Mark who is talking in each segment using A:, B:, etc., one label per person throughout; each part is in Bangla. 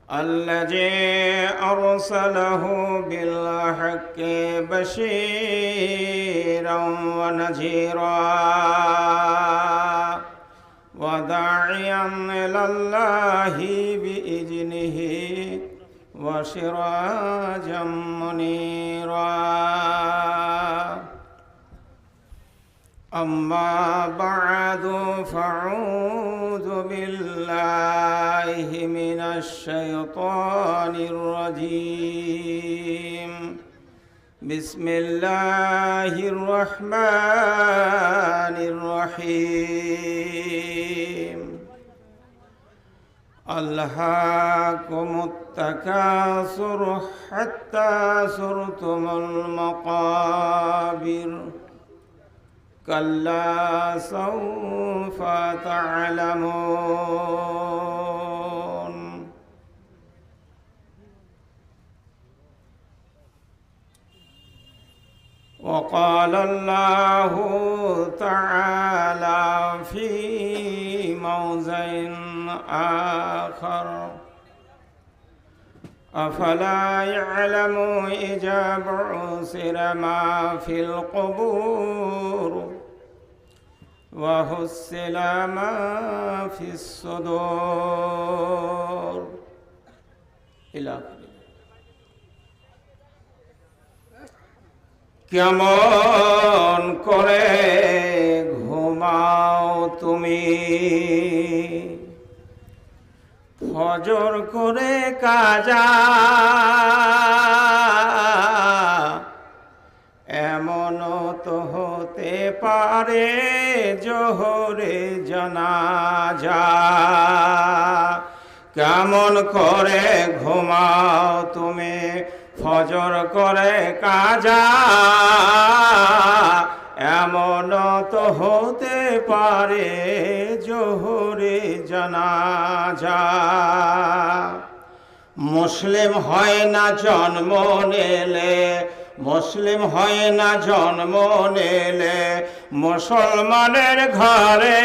A: الذي أرسله بالحق بشيرا ونذيرا وداعيا إلى الله بإذنه وسراجا منيرا. أما بعد فأعوذ بالله من الشيطان الرجيم. بسم الله الرحمن الرحيم. ألهاكم التكاثر حتى زرتم المقابر كلا سوف تعلمون. وقال الله تعالى في موضع آخر: أفلا يعلم إذا بعثر ما في القبور وحصل ما في الصدور إلى آخره. কেমন করে ঘুমাও তুমি, ফজর করে কাজা, এমনও তো হতে পারে জোহরে জানাজা। কেমন করে ঘুমাও তুমি, ফজর করে কাজা, এমনও তো হতে পারে জোহরে জানাজা। মুসলিম হয় না জন্ম নিলে, মুসলিম হয় না জন্ম নিলে মুসলমানের ঘরে,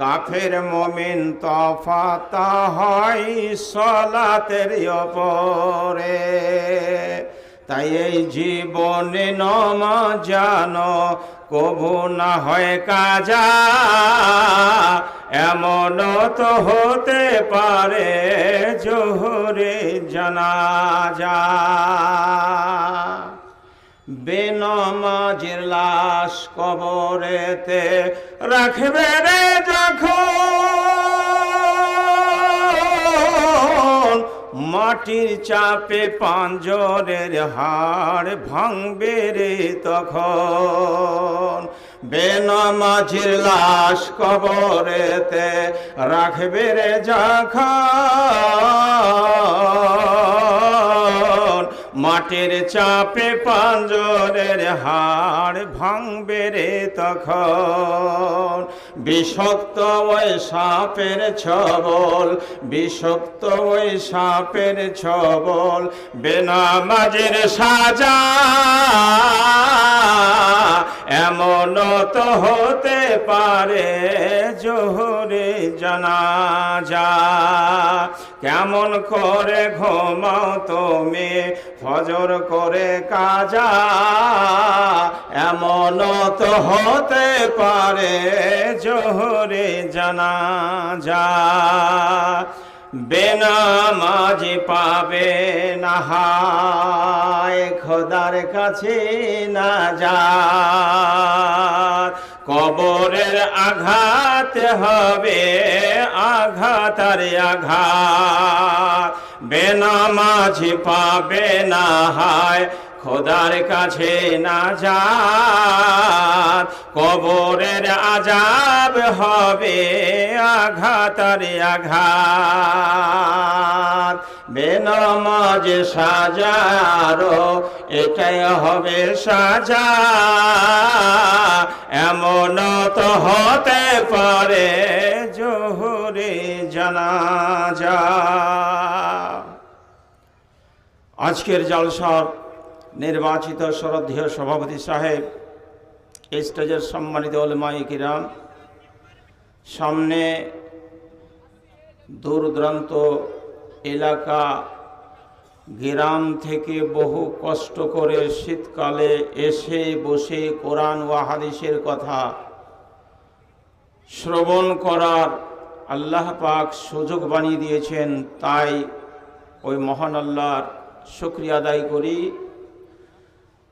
A: কাফের মুমিন তফাত হয় সলাতের উপরে। তাই এই জীবনে নামাজ জানো কবু না হয় কাজা, এমনও তো হতে পারে জোহরে জানাজা। বেনমাজির লাশ কবরেতে রাখবে রে যখন, মাটির চাপে পাঁজরের হাড় ভাঙবে রে তখন। বেনমাজির লাশ কবরেতে রাখবে রে যখন, মাটির চাপে পাঁজরের হাড় ভাঙবে রে তখন। বিষাক্ত ওই সাপের ছবল, বিষাক্ত ওই সাপের ছবল, বেনামাজের সাজা, এমনও তো হতে পারে জোহরে জানাজা। কেমন করে ঘুমাও তুমি, ফজর করে কাজা, এমনও তো হতে পারে জোহরে জানাজা। বেনামাজি পাবে না হায় খোদার কাছে না যায়, কবরের আঘাত হবে আঘাত আর আঘাত। বেনামাজি পাবে না হায় খোদার কাছে না যায়, কবরের আযাব হবে আঘাত আর আঘাত। বেনামাজ সাজারো এটাই হবে সাজা, এমন তো হতে পারে জোহরে জানাজা। আজকের জলসার নির্বাচিত শ্রদ্ধেয় সভাপতি সাহেব, স্টেজের সম্মানিত উলামায়ে কিরাম, সামনে দূর দূরান্ত এলাকা গ্রাম থেকে বহু কষ্ট করে শীতকালে এসে বসে কোরআন ও হাদিসের কথা শ্রবণ করার আল্লাহ পাক সুযোগ বানিয়ে দিয়েছেন। তাই ওই মহান আল্লাহর শুকরিয়া আদায় করি।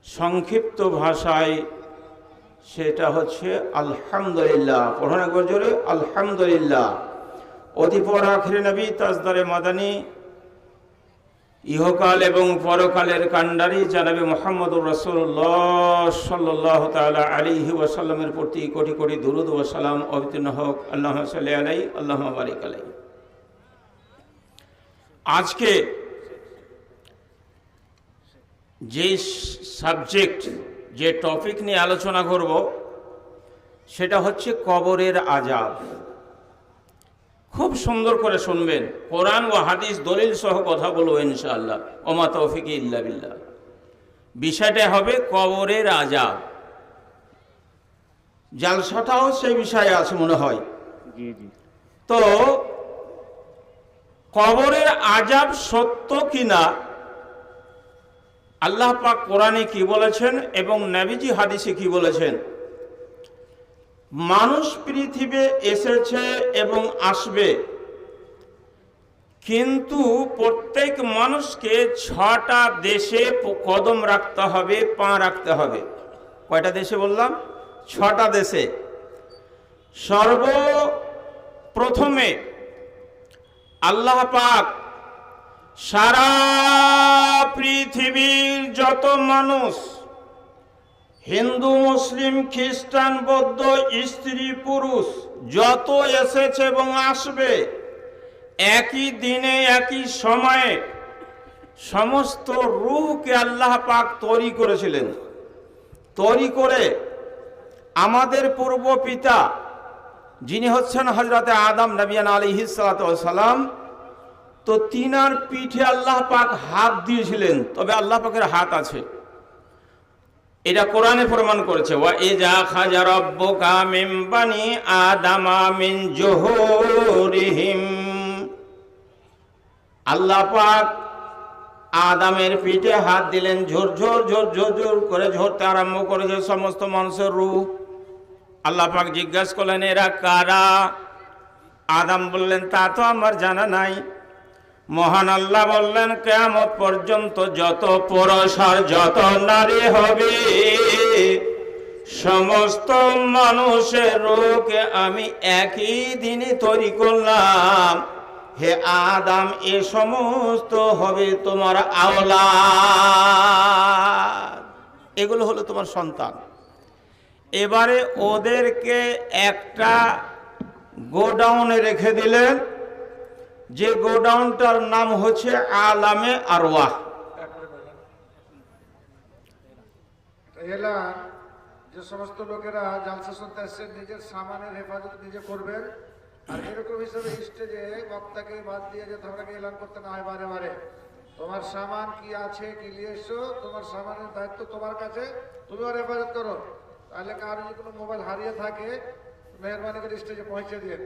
A: সংক্ষিপ্ত ভাষায় সেটা হচ্ছে আলহামদুলিল্লাহ। পড়ুন একবার জোরে, আলহামদুলিল্লাহ। অধিপর আখির নবী তাজদারে মাদানী ইহকাল এবং পরকালের কান্ডারি জানাবে মুহাম্মদুর রাসূলুল্লাহ সাল্লাল্লাহু তাআলা আলাইহি ওয়াসাল্লামের প্রতি কোটি কোটি দুরূদ ও সালাম অবতীর্ণ হোক। আল্লাহুম্মা সাল্লি আলাইহি আল্লাহুম্মা বারিক আলাইহি। আজকে যে সাবজেক্ট, যে টপিক নিয়ে আলোচনা করব সেটা হচ্ছে কবরের আযাব। খুব সুন্দর করে শুনবেন, কোরআন ও হাদিস দলিল সহ কথা বলবো ইনশাআল্লাহ। ওমা তৌফিক ইল্লা বিল্লাহ। বিষয়টা হবে কবরের আযাব। জালসাটাও সেই বিষয়ে আছে মনে হয়। তো কবরের আযাব সত্য কিনা আল্লাহ পাক কোরআনে কি বলেছেন এবং নবীজি হাদিসে কি বলেছেন। মানুষ পৃথিবী এসেছে এবং আসবে, কিন্তু প্রত্যেক মানুষকে 6টা দেশে কদম রাখতে হবে, পা রাখতে হবে। কয়টা দেশে বললাম? 6টা দেশে। সর্বপ্রথমে আল্লাহ পাক সারা পৃথিবীর যত মানুষ, হিন্দু মুসলিম খ্রিস্টান বৌদ্ধ স্ত্রী পুরুষ যত এসেছে এবং আসবে, একই দিনে একই সময়ে সমস্ত রূহকে আল্লাহ পাক তৈরি করেছিলেন। তৈরি করে আমাদের পূর্ব পিতা যিনি হচ্ছেন হযরতে আদম নবিয়ান আলাইহিস সালাতু ওয়াস সালাম, তো তিনার পিঠে আল্লাহ পাক হাত দিয়েছিলেন। তবে আল্লাহ পাকের হাত আছে, এটা কোরআনে প্রমাণ করেছে। ওয়া ইজা খাজা রাব্বুকা মিন বানি আদামা মিন জুহুরিহিম। আল্লাহ পাক আদমের পিঠে হাত দিলেন, ঝোর ঝোর ঝোর ঝোর ঝোর করে ঝরতে আরম্ভ করেছে সমস্ত মানুষের রূহ। আল্লাহ পাক জিজ্ঞাসা করলেন, এরা কারা? আদম বললেন, তা তো আমার জানা নাই। মহান আল্লাহ বললেন, কিয়ামত পর্যন্ত যত পুরুষ আর যত নারী হবে সমস্ত মানুষের রূহকে আমি একই দিনে তৈরি করলাম। হে আদম, এ সমস্ত হবে তোমার আওলাদ, এগুলো হলো তোমার সন্তান। এবারে ওদেরকে একটা গোডাউনে রেখে দিলেন, যে গোডাউনটার নাম হচ্ছে আলামে আরওয়াহ।
B: যে সমস্ত লোকেরা জালসা শুনতে আসছেন নিজের সামানের হেফাজত নিজে করবেন। আর এরকম হিসাবে স্টেজে বক্তাকে বাদ দিয়ে যে তোমরা এলান করতে না হয় বারে বারে, তোমার সামান কি আছে, কি নিয়ে এসো, তোমার সামানের দায়িত্ব তোমার কাছে, তুমি ওর হেফাজত করো। তাহলে কারো যদি কোনো মোবাইল হারিয়ে থাকে মেহরবানি করে স্টেজে পৌঁছে দিয়ে।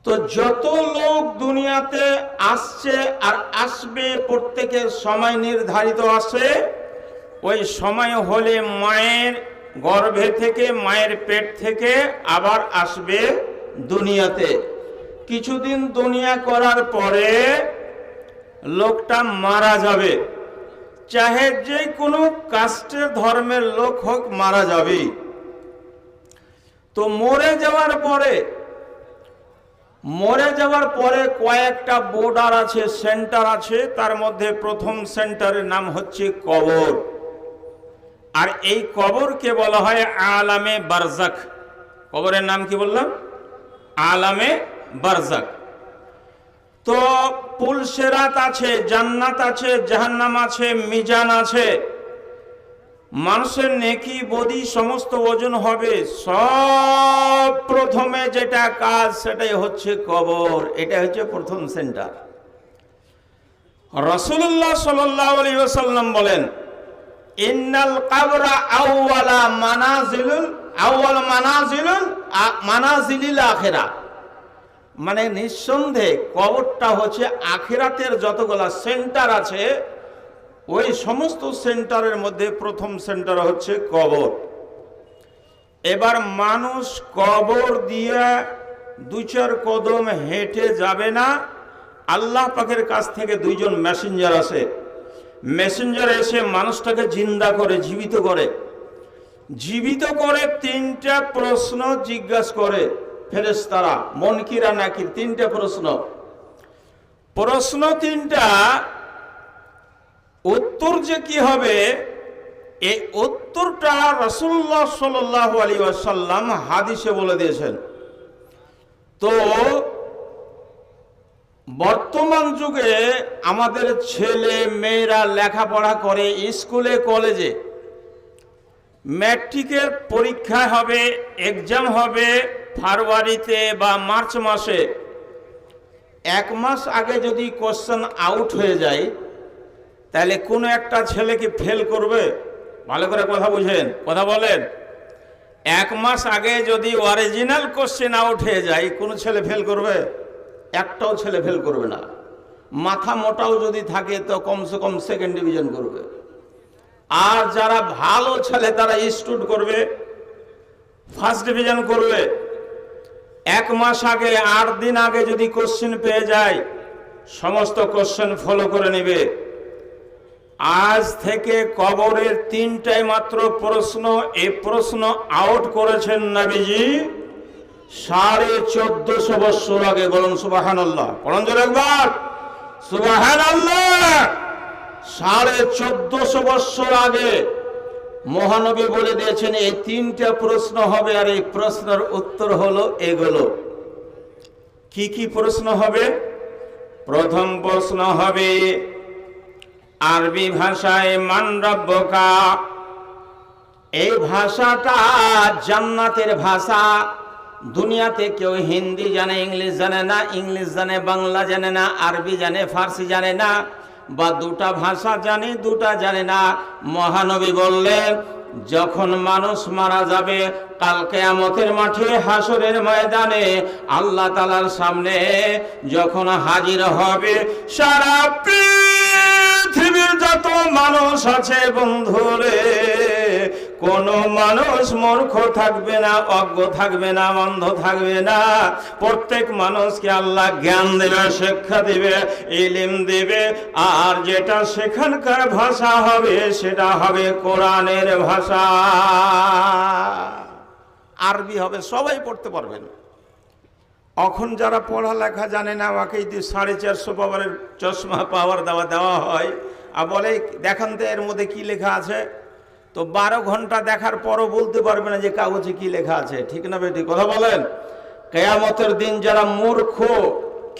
A: তো যত লোক দুনিয়াতে আসছে আর আসবে প্রত্যেকের সময় নির্ধারিত আছে। ওই সময় হলে মায়ের গর্ভে থেকে, মায়ের পেট থেকে আবার আসবে দুনিয়াতে। কিছুদিন দুনিয়া করার পরে লোকটা মারা যাবে, চাহে যে কোনো কাস্টের ধর্মের লোক হোক, মারা যাবে। তো মরে যাওয়ার পরে কয়েকটা বর্ডার আছে, সেন্টার আছে। তার মধ্যে প্রথম সেন্টারের নাম হচ্ছে কবর। আর এই কবরকে বলা হয় আলামে বারজাখ। কবরের নাম কি বললাম? আলামে বারজাখ। তো পুলসেরাত আছে, জান্নাত আছে, জাহান্নাম আছে, মিজান আছে। মানুষের নেকি বদি সমস্ত ওজন হবে। সব প্রথমে যেটা কাজ সেটাই হচ্ছে কবর। এটা হচ্ছে প্রথম সেন্টার। রাসূলুল্লাহ সাল্লাল্লাহু আলাইহি ওয়াসাল্লাম বলেন, ইন্নাল কবরা আউওয়ালা মানাজিলিল আখিরা। মানে নিঃসন্দেহে কবরটা হচ্ছে আখিরাতের যতগুলা সেন্টার আছে ওই সমস্ত সেন্টারের মধ্যে প্রথম সেন্টার হচ্ছে কবর। এবার মানুষ কবর দিয়ে দু চার কদম হেঁটে যাবে না, আল্লাহ পাকের কাছ থেকে দুইজন মেসেঞ্জার আসে, মেসেঞ্জার এসে মানুষটাকে জিন্দা করে, জীবিত করে তিনটা প্রশ্ন জিজ্ঞাসা করে ফেরেশতারা, মুনকিরা নাকির, তিনটা প্রশ্ন তিনটা উত্তর যে কি হবে এই উত্তরটা রাসূলুল্লাহ সাল্লাল্লাহু আলাইহি ওয়াসাল্লাম হাদিসে বলে দিয়েছেন। তো বর্তমান যুগে আমাদের ছেলে মেয়েরা লেখাপড়া করে স্কুলে কলেজে, ম্যাট্রিকের পরীক্ষা হবে, এক্সাম হবে ফেব্রুয়ারিতে বা মার্চ মাসে। এক মাস আগে যদি কোশ্চেন আউট হয়ে যায় তাহলে কোনো একটা ছেলেকে ফেল করবে? ভালো করে কথা বুঝেন, কথা বলেন। এক মাস আগে যদি অরিজিনাল কোশ্চেন আউট হয়ে যায় কোনো ছেলে ফেল করবে? একটাও ছেলে ফেল করবে না। মাথা মোটাও যদি থাকে তো কমসে কম সেকেন্ড ডিভিশন করবে। আর যারা ভালো ছেলে তারা স্টুড করবে, ফার্স্ট ডিভিশন করবে। এক মাস আগে 8 দিন আগে যদি কোশ্চেন পেয়ে যায় সমস্ত কোশ্চেন ফলো করে নেবে। আজ থেকে কবরের তিনটাই মাত্র প্রশ্ন, এই প্রশ্ন আউট করেছেন নবীজি 1450 বছর আগে। বলুন সুবহানাল্লাহ, পড়ুন জোরে একবার সুবহানাল্লাহ। 1450 বছর আগে মহানবী বলে দিয়েছেন এই তিনটা প্রশ্ন হবে, আর এই প্রশ্নের উত্তর হলো এগুলো। কি কি প্রশ্ন হবে? প্রথম প্রশ্ন হবে আরবি ভাষায় মান রাব্বুকা। এই ভাষাটা জান্নাতের ভাষা। দুনিয়াতে কেউ হিন্দি জানে, ইংলিশ জানে না, ইংলিশ জানে বাংলা জানে না, আরবি জানে ফার্সি জানে না, বা দুটা ভাষা জানে দুটা জানে না। মহানবী বললেন যখন মানুষ মারা যাবে কাল কিয়ামতের মাঠে হাসরের ময়দানে আল্লাহ তাআলার সামনে যখন হাজির হবে, সারা পৃথিবীর যত মানুষ আছে বন্ধুরে, কোন মানুষ মূর্খ থাকবে না, অজ্ঞ থাকবে না, অন্ধ থাকবে না। প্রত্যেক মানুষকে আল্লাহ জ্ঞান দেবে, শিক্ষা দিবে, ইলম দিবে। আর যেটা সেখানকার ভাষা হবে সেটা হবে কোরআনের ভাষা, আরবি হবে, সবাই পড়তে পারবেন। এখন যারা পড়ালেখা জানে না ওকে 450 পাওয়ারের চশমা পাওয়ার দেওয়া হয় আর বলে দেখান তো এর মধ্যে কি লেখা আছে, তো 12 ঘন্টা দেখার পরও বলতে পারবে না যে কাগজে কি লেখা আছে। ঠিক না বেটি, কথা বলেন? কিয়ামতের দিন যারা মূর্খ,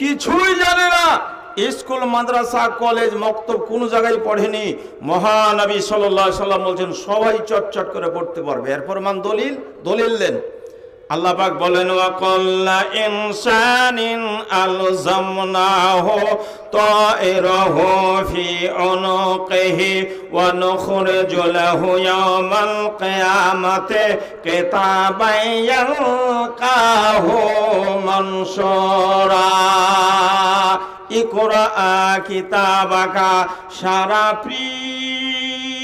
A: কিছুই জানে না, স্কুল মাদ্রাসা কলেজ মক্তব কোন জায়গায় পড়েনি, মহানবী সাল্লাল্লাহু আলাইহি সাল্লাম বলছেন সবাই চটচট করে পড়তে পারবে। এরপর দলিল দেন। আল্লাহ পাক বলেন ওয়াকাল্লা ইনসানিন আলজামনাহু তায়রাহু ফি উনুকিহি ওয়া নুখরিজু লাহু ইয়াওমাল কিয়ামাতি কিতাবান ইয়ালকাহু মানশুরা। ইকরা কিতাবাকা। সারা পৃথিবী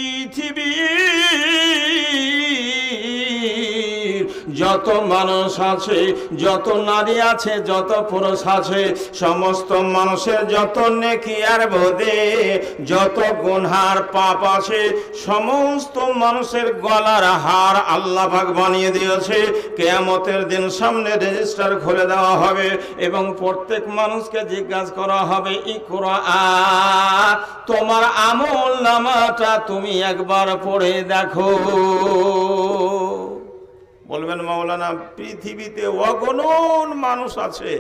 A: যত মানুষ আছে, যত নারী আছে, যত পুরুষ আছে, সমস্ত মানুষের যত নেকি আর বোধে, যত গুনহার পাপ আছে, সমস্ত মানুষের গলার হার আল্লাহ পাক বানিয়ে দিয়েছে। কিয়ামতের দিন সামনে রেজিস্টার খুলে দেওয়া হবে এবং প্রত্যেক মানুষকে জিজ্ঞাসা করা হবে ইকরা, তোমার আমল নামাটা তুমি একবার পড়ে দেখো। বলবেন মাওলানা পৃথিবীতে অগণন মানুষ আছে,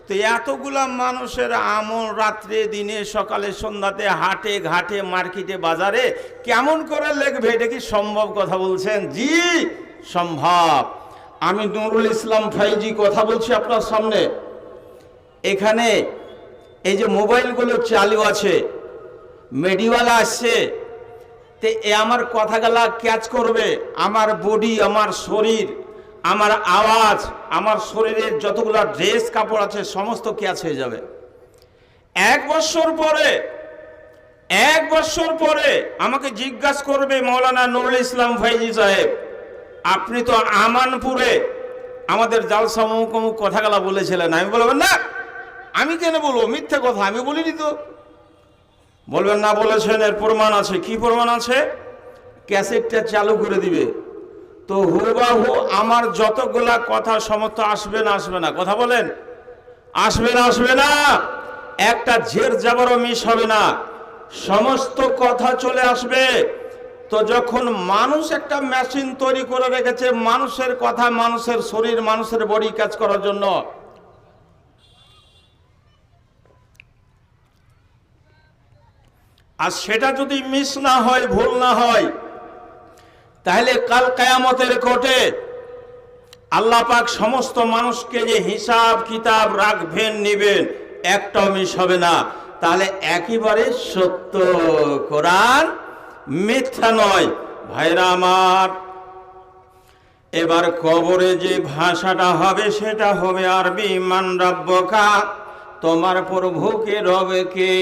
A: তো এতগুলা মানুষের আমল রাত্রে দিনে সকালে সন্ধ্যাতে হাটে ঘাটে মার্কেটে বাজারে কেমন করে লিখবে? এটা কি সম্ভব কথা বলছেন? জি সম্ভব। আমি নুরুল ইসলাম ফাইজি কথা বলছি আপনার সামনে। এখানে এই যে মোবাইলগুলো চালু আছে, মিডিয়াওয়ালা আসছে, তে এ আমার কথাগুলা ক্যাচ করবে, আমার বডি, আমার শরীর, আমার আওয়াজ, আমার শরীরের যতগুলা ড্রেস কাপড় আছে সমস্ত ক্যাচ হয়ে যাবে। 1 বছর পরে আমাকে জিজ্ঞাসা করবে মৌলানা নুরুল ইসলাম ফাইজি সাহেব, আপনি তো আমানপুরে আমাদের জালসা অমুক অমুক কথাগুলা বলেছিলেন। আমি বলবেন না, আমি কেন বলবো মিথ্যে কথা, আমি বলিনি তো। বলবেন না বলেছেন, এর প্রমাণ আছে। কি প্রমাণ আছে? ক্যাসেটটা চালু করে দিবে, তো হুবাহু আমার যতগুলা কথা সমস্ত আসবে না আসবে না? কথা বলেন, আসবে না? একটা জের জাবারও মিস হবে না, সমস্ত কথা চলে আসবে। তো যখন মানুষ একটা মেশিন তৈরি করে রেখেছে মানুষের কথা, মানুষের শরীর, মানুষের বডি কাজ করার জন্য, আর সেটা যদি মিস না হয়, ভুল না হয়, তাহলে কাল কিয়ামতের কোর্টে আল্লাহ পাক সমস্ত মানুষকে যে হিসাব কিতাব রাখবেন, নিবেন, একটাও মিস হবে না। তাহলে একেবারে সত্য, কোরআন মিথ্যা নয়। ভাইরা আমার, এবার কবরে যে ভাষাটা হবে সেটা হবে আরবি। মান রাব্বুকা, তোমার প্রভুকে, রবকে।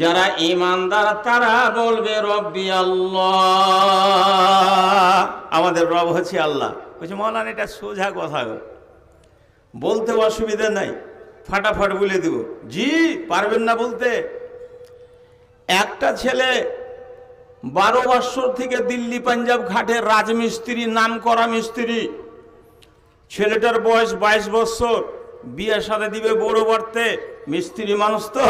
A: যারা ঈমানদার তারা বলবে রব্বি আল্লাহ, আমাদের রব হচ্ছে আল্লাহ। বলছে মৌলানা এটা সোজা কথা, বলতে অসুবিধা নাই, ফাটাফাট বলে দেব। জি, পারবেন না বলতে? একটা ছেলে 12 বছর থেকে দিল্লি পাঞ্জাব ঘাটে রাজমিস্ত্রি, নাম করা মিস্ত্রি। ছেলেটার বয়স 22 বছর, বিয়ে সাথে দিবে বড় বাড়তে, মিস্ত্রি মানুষ তো।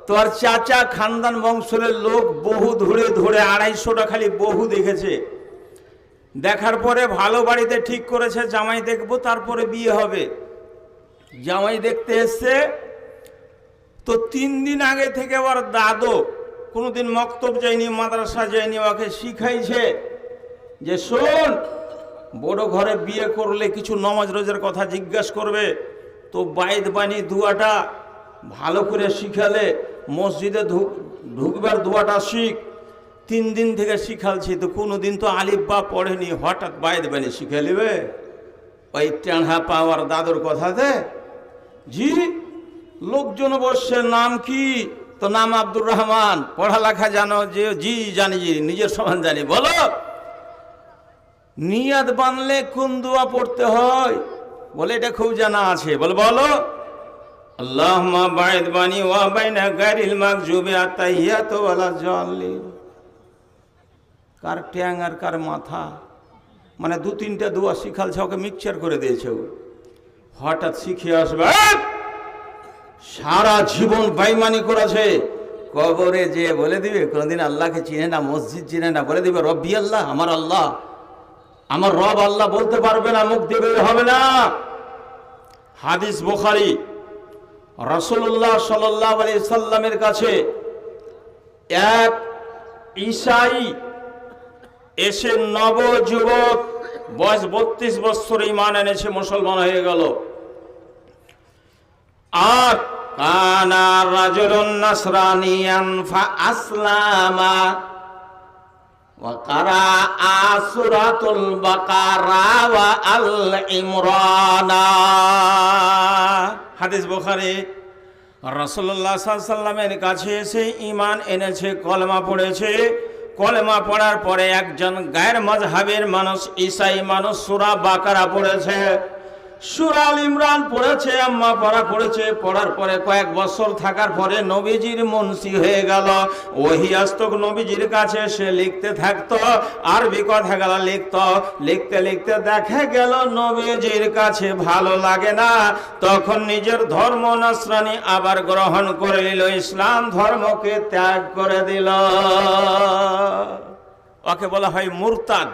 A: তোর চাচা খানদান বংশের লোক বহু ধরে 250টা খালি বহু দেখেছে। দেখার পরে ভালো বাড়িতে ঠিক করেছে জামাই দেখবো, তারপরে বিয়ে হবে। জামাই দেখতে এসছে তো 3 দিন আগে থেকে ওর দাদু, কোনোদিন মক্তব যায়নি, মাদ্রাসা যায়নি, ওকে শিখাইছে যে শোন, বড় ঘরে বিয়ে করলে কিছু নমাজ রোজার কথা জিজ্ঞাসা করবে, তো বাইদ বাণী দুয়াটা ভালো করে শিখালে, মসজিদে ঢুকবার দোয়াটা শিখ। 3 দিন থেকে শিখালছি, তো কোনোদিন তো আলিফ বা পড়েনি, হঠাৎ বাইদ বাণী শিখে নেবে ওই টেঁড়া পাওয়ার দাদুর কথাতে? জি। লোকজন বসছে, নাম কি? তো নাম আব্দুর রহমান। পড়ালেখা জানো? যে জি জানি, জি নিজের সমান জানি। বলো নিয়াত বানলে কোন দোয়া পড়তে হয়? বলে এটা খুব জানা আছে। বলো আল্লাহুম্মা বাইদ বানি ওয়া বাইনা গায়রিল মাগজুবি আতাহিয়াতু ওয়ালা জাল্লিন। কার ট্যাং আর কার মাথা, মানে 2-3টা দোয়া শিখালছে, ওকে মিক্সচার করে দিয়েছে। হঠাৎ শিখে আসবে, সারা জীবন বেঈমানি করেছে, কবরে যে বলে দিবে কোনদিন আল্লাহকে চিনে না, মসজিদ চিনে না, বলে দিবে রব্বি আল্লাহ, আমার আল্লাহ, আমার রব আল্লাহ বলতে পারবে না, মুখ দিয়ে বের হবে না। হাদিস বুখারী, রাসূলুল্লাহ সাল্লাল্লাহু আলাইহি সাল্লামের কাছে এক ঈসাই এসে নবযুবক, বয়স 32 বছর, ঈমান এনেছে, মুসলমান হয়ে গেল। আর কানা রাজুলুন নাসরানিয়ান ফা আসলামা ওয়া কারাআ সূরাতুল বাকারা ওয়া আল ইমরান। হাদিস বুখারী। রাসূলুল্লাহ সাল্লাল্লাহু আলাইহি সাল্লামের কাছে এসে ঈমান এনেছে, কলেমা পড়েছে। কলেমা পড়ার পরে একজন গায়ের মাযহাবের মানুষ, ঈসাই মানুষ, সূরা বাকারা পড়েছে, সূরা আল ইমরান পড়েছে, আম্মা পড়া পড়েছে। পড়ার পরে কয়েক বছর থাকার পরে নবীজির মুন্সি হয়ে গেল। ওহী আসতো নবীজির কাছে, সে লিখতে থাকতো, আরবি কথাগুলো লিখতো। লিখতে লিখতে দেখা গেল নবীজির কাছে ভালো লাগে না, তখন নিজের ধর্ম নাসরানি আবার গ্রহণ করে নিল, ইসলাম ধর্মকে ত্যাগ করে দিল। ওকে বলা হয় মুরতাদ।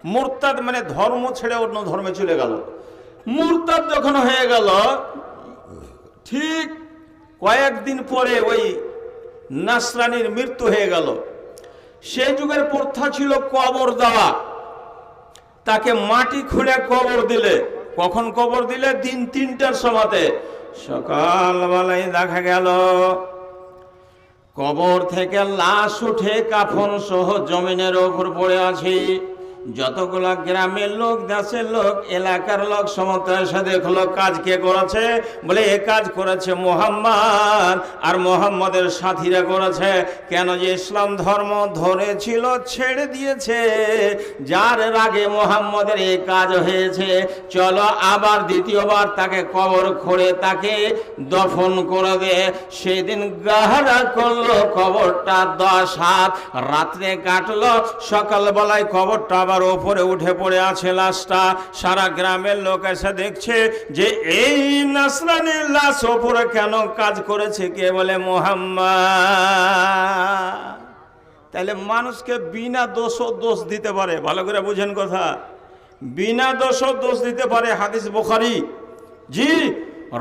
A: মুরতাদ মানে ধর্ম ছেড়ে অন্য ধর্মে চলে গেল। মুরতাদ যখন হয়ে গেল, ঠিক কয়েকদিন পরে ওই নাসরানির মৃত্যু হয়ে গেল। সেই যুগের প্রথা ছিল কবর দেওয়া, তাকে মাটি খুঁড়ে কবর দিলে। কখন কবর দিলে? দিন 3টার সময়তে। সকালবেলায় দেখা গেল কবর থেকে লাশ উঠে কাফন সহ জমিনের ওপর পড়ে আছে। যতগুলা গ্রামের লোক, দেশের লোক, এলাকার লোক সমস্ত এসে দেখলো কাজ কে করেছে, বলে এ কাজ করেছে মুহাম্মদ আর মুহাম্মদের সাথীরা করেছে। কেন? যে ইসলাম ধর্ম ধরেছিল ছেড়ে দিয়েছে, যার রাগে মুহাম্মদের এই কাজ হয়েছে। চলো আবার দ্বিতীয়বার তাকে কবর খুঁড়ে তাকে দফন করে দে। সেদিন গাহরা করলো কবরটা 10 হাত, রাত্রে কাটলো, সকালবেলায় কবরটা আবার ওপরে উঠে পড়ে আছে লাশটা। সারা গ্রামের লোক এসে দেখছে যে এই নাসরানির লাশ ওপরে কেন কাজ করেছে কে? বলে মুহাম্মদ। তাহলে মানুষকে বিনা দোষ দিতে পারে, ভালো করে বুঝেন কথা, বিনা দোষ দিতে পারে। হাদিস বুখারী। জি,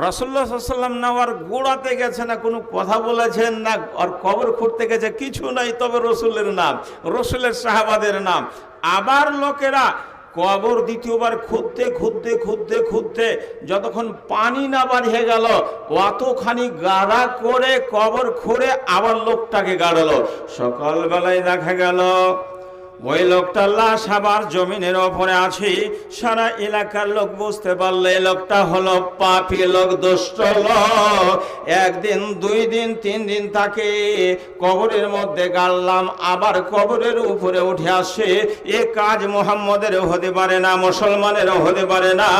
A: রাসূলুল্লাহ সাল্লাল্লাহু আলাইহি ওয়াসাল্লাম না আর গোড়াতে গেছে, না কোনো কথা বলেছেন, না আর কবর খুঁড়তে গেছে, কিছু নাই। তবে রসুলের নাম, রসুলের সাহাবাদের নাম। আবার লোকেরা কবর দ্বিতীয়বার খুঁড়তে যতক্ষণ পানি না বাড়িয়ে গেল, অতখানি গাড়া করে কবর খুঁড়ে আবার লোকটাকে গাড়ালো। সকালবেলায় দেখা গেল ওই লোকটার লাশ আবার জমিনের ওপরে আছে। সারা এলাকার লোক বুঝতে পারলে এই লোকটা হলো পাপী লোক, দুষ্ট লোক। 1 দিন 2 দিন 3 দিন তাকে কবরের মধ্যে গাড়লাম, আবার কবরের উপরে উঠে আসে। এ কাজ মুহাম্মদের হতে পারে না, মুসলমানেরও হতে পারে না।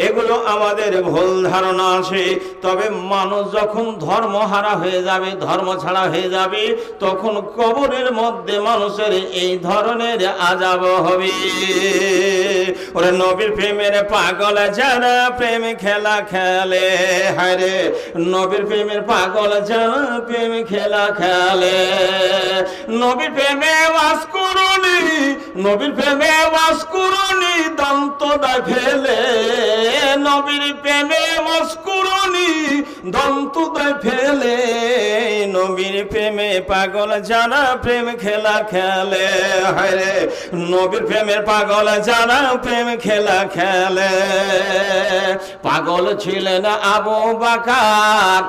A: এগুলো আমাদের ভুল ধারণা আছে। তবে মানুষ যখন ধর্মহারা হয়ে যাবে, ধর্ম ছাড়া হয়ে যাবে, তখন কবরের মধ্যে মানুষের এই ধরনের আযাব হবে। ওরে নবীর প্রেমের পাগল যারা প্রেম খেলা খেলে, হায় রে নবীর প্রেমের পাগল যারা প্রেম খেলা খেলে। নবীর প্রেমে বাস করুনি, নবীর প্রেমে বাস করুনি, দন্তদা ফেলে। নবীর প্রেমে বাস করুনি, দন্তদা ফেলে। নবীর প্রেমে পাগল যারা প্রেম খেলা খেলে, হায় রে নবীর প্রেমের পাগল যারা প্রেম খেলা খেলে। পাগল ছিলেন আবু বকর,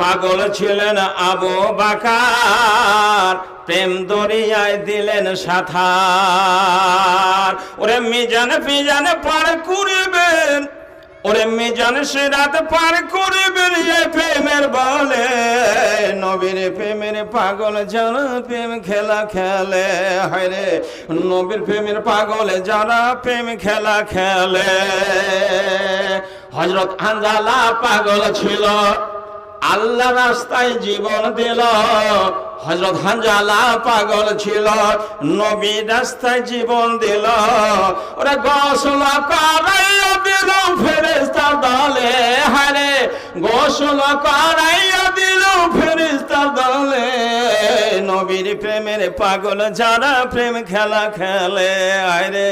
A: পাগল ছিলেন আবু বকর, প্রেম দরিয়ায় দিলেন সাঁতার। ওরে মিজান ফিজান পার করিবেন, ওরে মিজান সিরাত পার করিবেন এ প্রেমের বলে। নবীর প্রেমের পাগল যারা প্রেম খেলা খেলে, হায় রে নবীর প্রেমের পাগল যারা প্রেম খেলা খেলে। হযরত হানজালা পাগল ছিল, আল্লাহ রাস্তায় জীবন দিল। হযরত হানজালা পাগল ছিল, নবী রাস্তায় জীবন দিল। ওরে গোসল করাইয়া দিল ফেরেশতার দলে, হায়রে গোসল করাইয়া দিল ফেরেশতার দলে। নবীর প্রেমের পাগল যারা প্রেম খেলা খেলে, হায়রে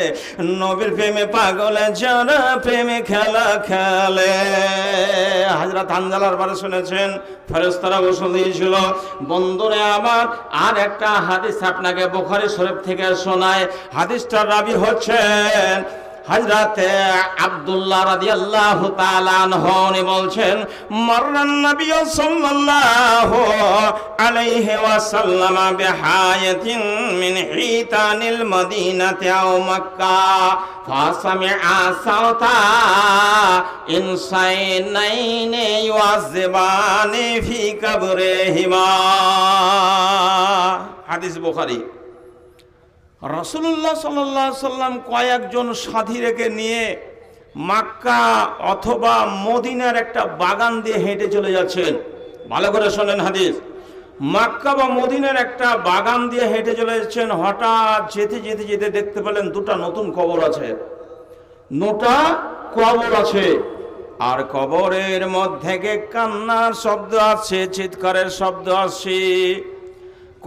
A: নবীর প্রেমে পাগল যারা প্রেম খেলা খেলে। হযরত হানজালার বারে শুনেছেন ফেরেশতারা গোসল দিয়েছিল। বন্ধুরে আমার আর একটা হাদিস আপনাকে বুখারী শরীফ থেকে শোনায়। হাদিসটার রাবী হচ্ছেন হযরতে আব্দুল্লাহ রাদিয়াল্লাহু তাআলা আনহু, উনি বলছেন মাররান নবী সাল্লাল্লাহু আলাইহি ওয়াসাল্লাম বিহায়াতিন মিন হিতানিল মদিনাতি আও মক্কা ফাসামিআ সাওতা ইনসাইনাইনি ইউআযিবানি ফি কবরিহিমা। হাদিস বুখারী। রাসূলুল্লাহ সাল্লাল্লাহু আলাইহি সাল্লাম কয়েকজন সাথী রেখে নিয়ে মক্কা অথবা মদিনার একটা বাগান দিয়ে হেঁটে চলে যাচ্ছেন। ভালো করে শোনেন হাদিস। মক্কা বা মদিনার একটা বাগান দিয়ে হেঁটে চলে যাচ্ছেন। হঠাৎ যেতে যেতে যেতে দেখতে পেলেন 2টা নতুন কবর আছে, 2টা কবর আছে। আর কবরের মধ্যে কান্নার শব্দ আসছে, চিৎকারের শব্দ আসছে।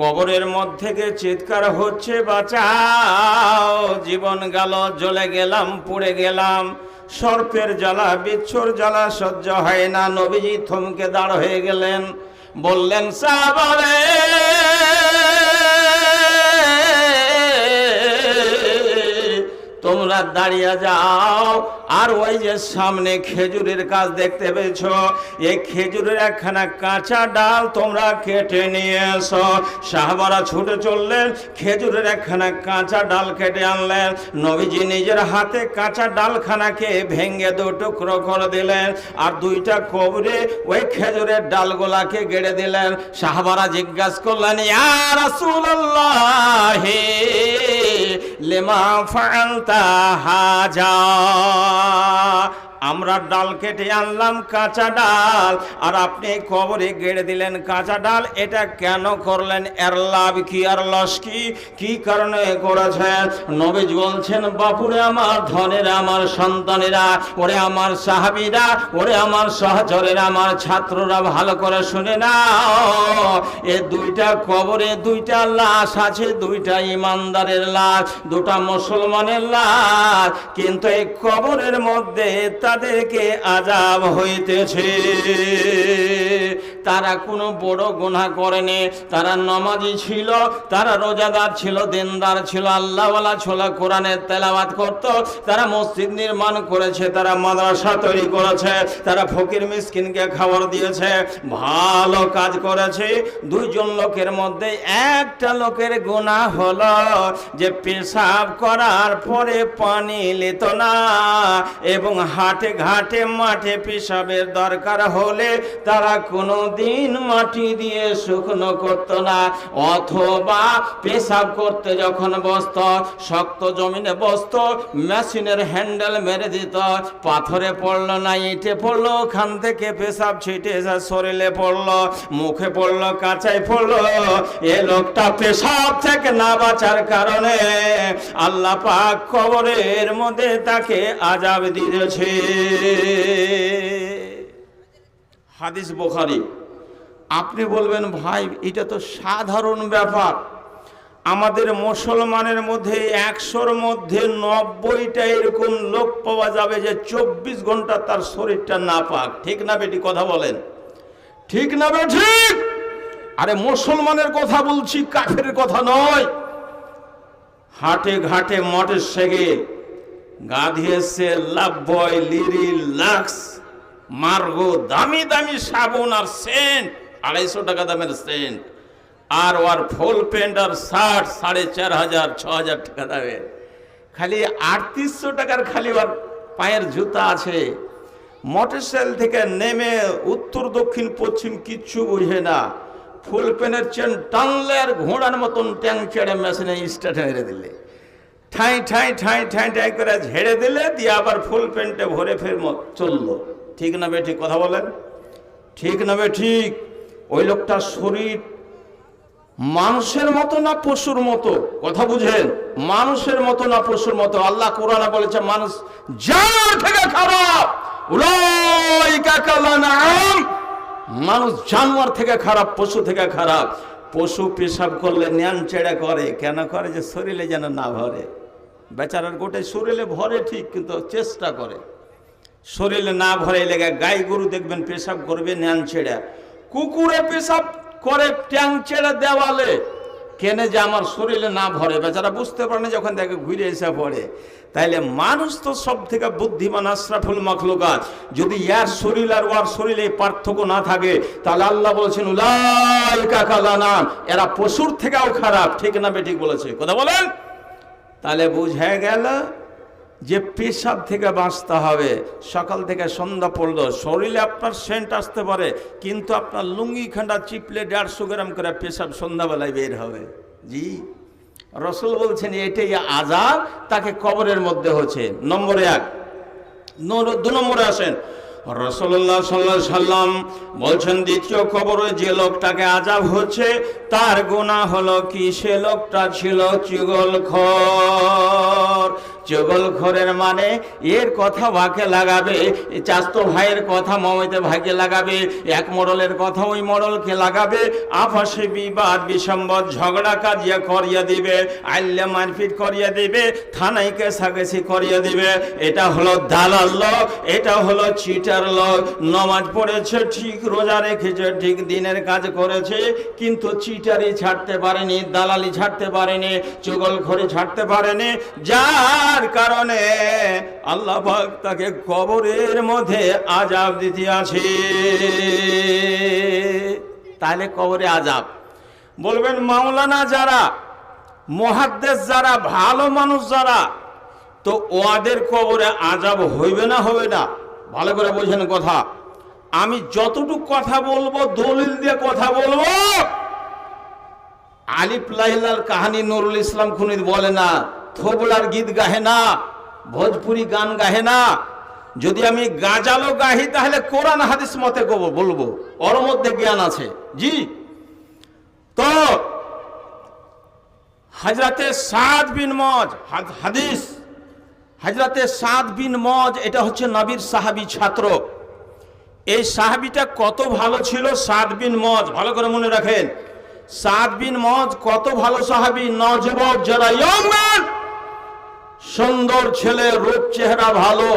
A: কবরের মধ্যে চিৎকার হচ্ছে, বাঁচাও, জীবন গেল, জ্বলে গেলাম, পুড়ে গেলাম। সর্পের জ্বালা, বিচ্ছুর জ্বালা সহ্য হয় না। নবীজি থমকে দাঁড় হয়ে গেলেন, বললেন সাহাবারে তোমরা দাঁড়িয়ে যাও। আর ওই যে সামনে খেজুরের গাছ দেখতে পেয়েছ, এই খেজুরের একখানা কাঁচা ডাল তোমরা কেটে নিয়ে এসো। সাহাবারা ছুটে চললেন, খেজুরের একখানা কাঁচা ডাল কেটে আনলেন। নবীজি নিজের হাতে কাঁচা ডালখানাকে ভেঙে দু টুকরো করে দিলেন, আর দুইটা কবরে ওই খেজুরের ডালগুলাকে গেড়ে দিলেন। সাহাবারা জিজ্ঞাসা করলেন, ইয়া রাসূলুল্লাহ লিমা ফাআলতা হাজা, আমরা ডাল কেটে আনলাম কাঁচা ডাল, আর আপনি কবরে গেড়ে দিলেন কাঁচা ডাল, এটা কেন করলেন? এর লাভ কি আর লস কি? কি কারণে করেছেন? নবী বলছেন, বাপুরে আমার, ধনেরা আমার, সন্তানেরা, ওরে আমার সাহাবীরা, ওরে আমার সহচরেরা, আমার ছাত্ররা, ভালো করে শুনে নাও। এ দুইটা কবরে দুইটা লাশ আছে, দুইটা ইমানদারের লাশ, দুটা মুসলমানের লাশ, কিন্তু এই কবরের মধ্যে তাদেরকে আযাব হইতেছে। তারা কোনো বড় গুনাহ করেনি, তারা নামাজি ছিল, তারা রোজাদার ছিল, দিনদার ছিল, আল্লাহওয়ালা ছিল, কোরআনের তেলাওয়াত করত, তারা মসজিদ নির্মাণ করেছে, তারা মাদ্রাসা তৈরি করেছে, তারা ফকির মিসকিনকে খাবার দিয়েছে, ভালো কাজ করেছে। দুইজন লোকের মধ্যে একটা লোকের গুনাহ হলো যে পেশাব করার পরে পানি নিত না, এবং হাটে ঘাটে মাঠে পেশাবের দরকার হলে তারা কোনো দিন মাটি দিয়ে শুকনো করত না, অথবা পেশাব করতে যখন বসত, শক্ত জমিনে বসত, মেশিনের হ্যান্ডেল মেরে দিত, পাথরে পড়লো না ইটে পড়লো, ওখান থেকে পেশাব ছিটে শরীরে পড়লো, মুখে পড়লো, কাঁচায় পড়লো। এ লোকটা পেশাব থেকে না বাঁচার কারণে আল্লাহ পাক কবরের মধ্যে তাকে আযাব দিয়েছে। হাদিস বুখারী। আপনি বলবেন, ভাই এটা তো সাধারণ ব্যাপার, আমাদের মুসলমানের মধ্যে 100-র মধ্যে 90টা এরকম লোক পাওয়া যাবে যে 24 ঘন্টা তার শরীরটা নাপাক। ঠিক না বেটি? কথা বলেন, ঠিক না বেটি? আরে মুসলমানের কথা বলছি, কাফেরের কথা নয়। হাটে ঘাটে মঠের সেগে গা দিয়েছে লাভবয়, লিরি, লাক্স, মার্গো, দামি দামি সাবুন আর সেন্ট, 250 টাকা দামের সেন্ট, আর ওর ফুল প্যান্ট আর শার্ট 4500 6000 টাকা দামের, খালি 3800 টাকার খালি ওর পায়ের জুতা আছে। মোটরসাইকেল থেকে নেমে উত্তর দক্ষিণ পশ্চিম কিচ্ছু বুঝে না, ফুল প্যান্টের চেন টানলে আর ঘোড়ার মতন ট্যাং ছেড়ে মেশিনে স্টার্ট মেরে দিলে, ঠাই ঠাই ঠাই ঠাই ঠাই করে ঝেড়ে দিলে, দিয়ে আবার ফুল প্যান্টে ভরে ফের চললো। ঠিক না বে ঠিক? কথা বলেন, ঠিক না বে ঠিক? ওই লোকটার শরীর মানুষের মতো না পশুর মতো? কথা বুঝেন, মানুষের মতো না পশুর মতো? আল্লাহ কোরআনে বলেছে মানুষ জানোয়ার থেকে খারাপ, উলাইকা কালানাম, মানুষ জানোয়ার থেকে খারাপ, পশু থেকে খারাপ। পশু পেশাব করলে ন্যান চেড়া করে, কেন করে? যে শরীরে যেন না ভরে। বেচারার গোটে শরীরে ভরে ঠিক, কিন্তু চেষ্টা করে শরীরে না ভরে লেগে। গাই গরু দেখবেন পেশাব করবে ন্যান ছেড়া, কুকুরে পেশাব করে ট্যাং ছেড়ে দেওয়ালে, কেনে যে আমার শরীরে না ভরে। বেচারা বুঝতে পারে না, যখন দেখে ঘুরে এসে পড়ে। তাইলে মানুষ তো সব থেকে বুদ্ধিমান, আশরাফুল মাখলুকাত। যদি ইয়ার শরীর আর ওয়ার শরীরে পার্থক্য না থাকে, তাহলে আল্লাহ বলেছেন উলাইকা কালানাম, এরা পশুর থেকেও খারাপ। ঠিক না বেঠিক বলেছে? কথা বলেন। তাহলে বুঝে গেল যে পেশাব থেকে বাঁচতে হবে। সকাল থেকে সন্ধ্যা পড়লো, শরীরে আপনার সেন্ট আসতে পারে, কিন্তু আপনার লুঙ্গি খান্ডা চিপলে 150 গ্রাম করে পেশাব সন্ধ্যাবেলায় বের হবে। জি, রসুল বলছেন এটাই আযাব তাকে কবরের মধ্যে হচ্ছে। নম্বরে 1। 2 নম্বরে আসেন, রাসূলুল্লাহ সাল্লাল্লাহু আলাইহি সাল্লাম বলছেন দ্বিতীয় কবরে যে লোকটাকে আযাব হচ্ছে তার গুনাহ হলো কি? সে লোকটা ছিল চুগলখোর। চুগলখোরের মানে এর কথা ভাগে লাগাবে, চাচতো ভাইয়ের কথা মামাতো ভাইকে লাগাবে, এক মোড়লের কথা ওই মোড়লকে লাগাবে, আপসে বিবাদ বিসম্বাদ ঝগড়া কাজিয়া করিয়ে দিবে, আল্লে মারপিট করিয়ে দিবে, থানায় কেসাকেসি করিয়ে দিবে। এটা হলো দালাল লোক, এটা হলো চিটার লোক। নামাজ পড়েছে ঠিক, রোজা রেখেছে ঠিক, দিনের কাজ করেছে, কিন্তু চিটারি ছাড়তে পারেনি, দালালি ছাড়তে পারেনি, চুগলখড়ি ছাড়তে পারেনি। যার যার কারণে আল্লাহ পাক তাকে কবরের মধ্যে আযাব দিতে আছে। তাহলে কবরে আযাব, বলবেন মাওলানা যারা, মুহাদ্দিস যারা, ভালো মানুষ যারা, তো ওদের কবরে আযাব হইবে না হবে না? ভালো করে বোঝেন কথা। আমি যতটুকু কথা বলবো দলিল দিয়ে কথা বলবো। আলিফ লাইলার কাহিনী নুরুল ইসলাম খুনি বলে না, থোবলার গীত গাহে না, ভোজপুরি গান গাহে না। যদি আমি গাজালো গাহি তাহলে কোরআন হাদিস মতে বলবো, ওর মধ্যে জ্ঞান আছে। জি, তো হযরতে সাদ বিন মুআয, হাদিস হযরতে সাদ বিন মুআয, এটা হচ্ছে নবীর সাহাবী ছাত্র। এই সাহাবীটা কত ভালো ছিল সাদ বিন মুআয, ভালো করে মনে রাখেন। সাদ বিন মুআয কত ভালো সাহাবী, নওজওয়ান যারা ইয়ং ম্যান, সুন্দর ছেলে, রূপ চেহারা ভালো,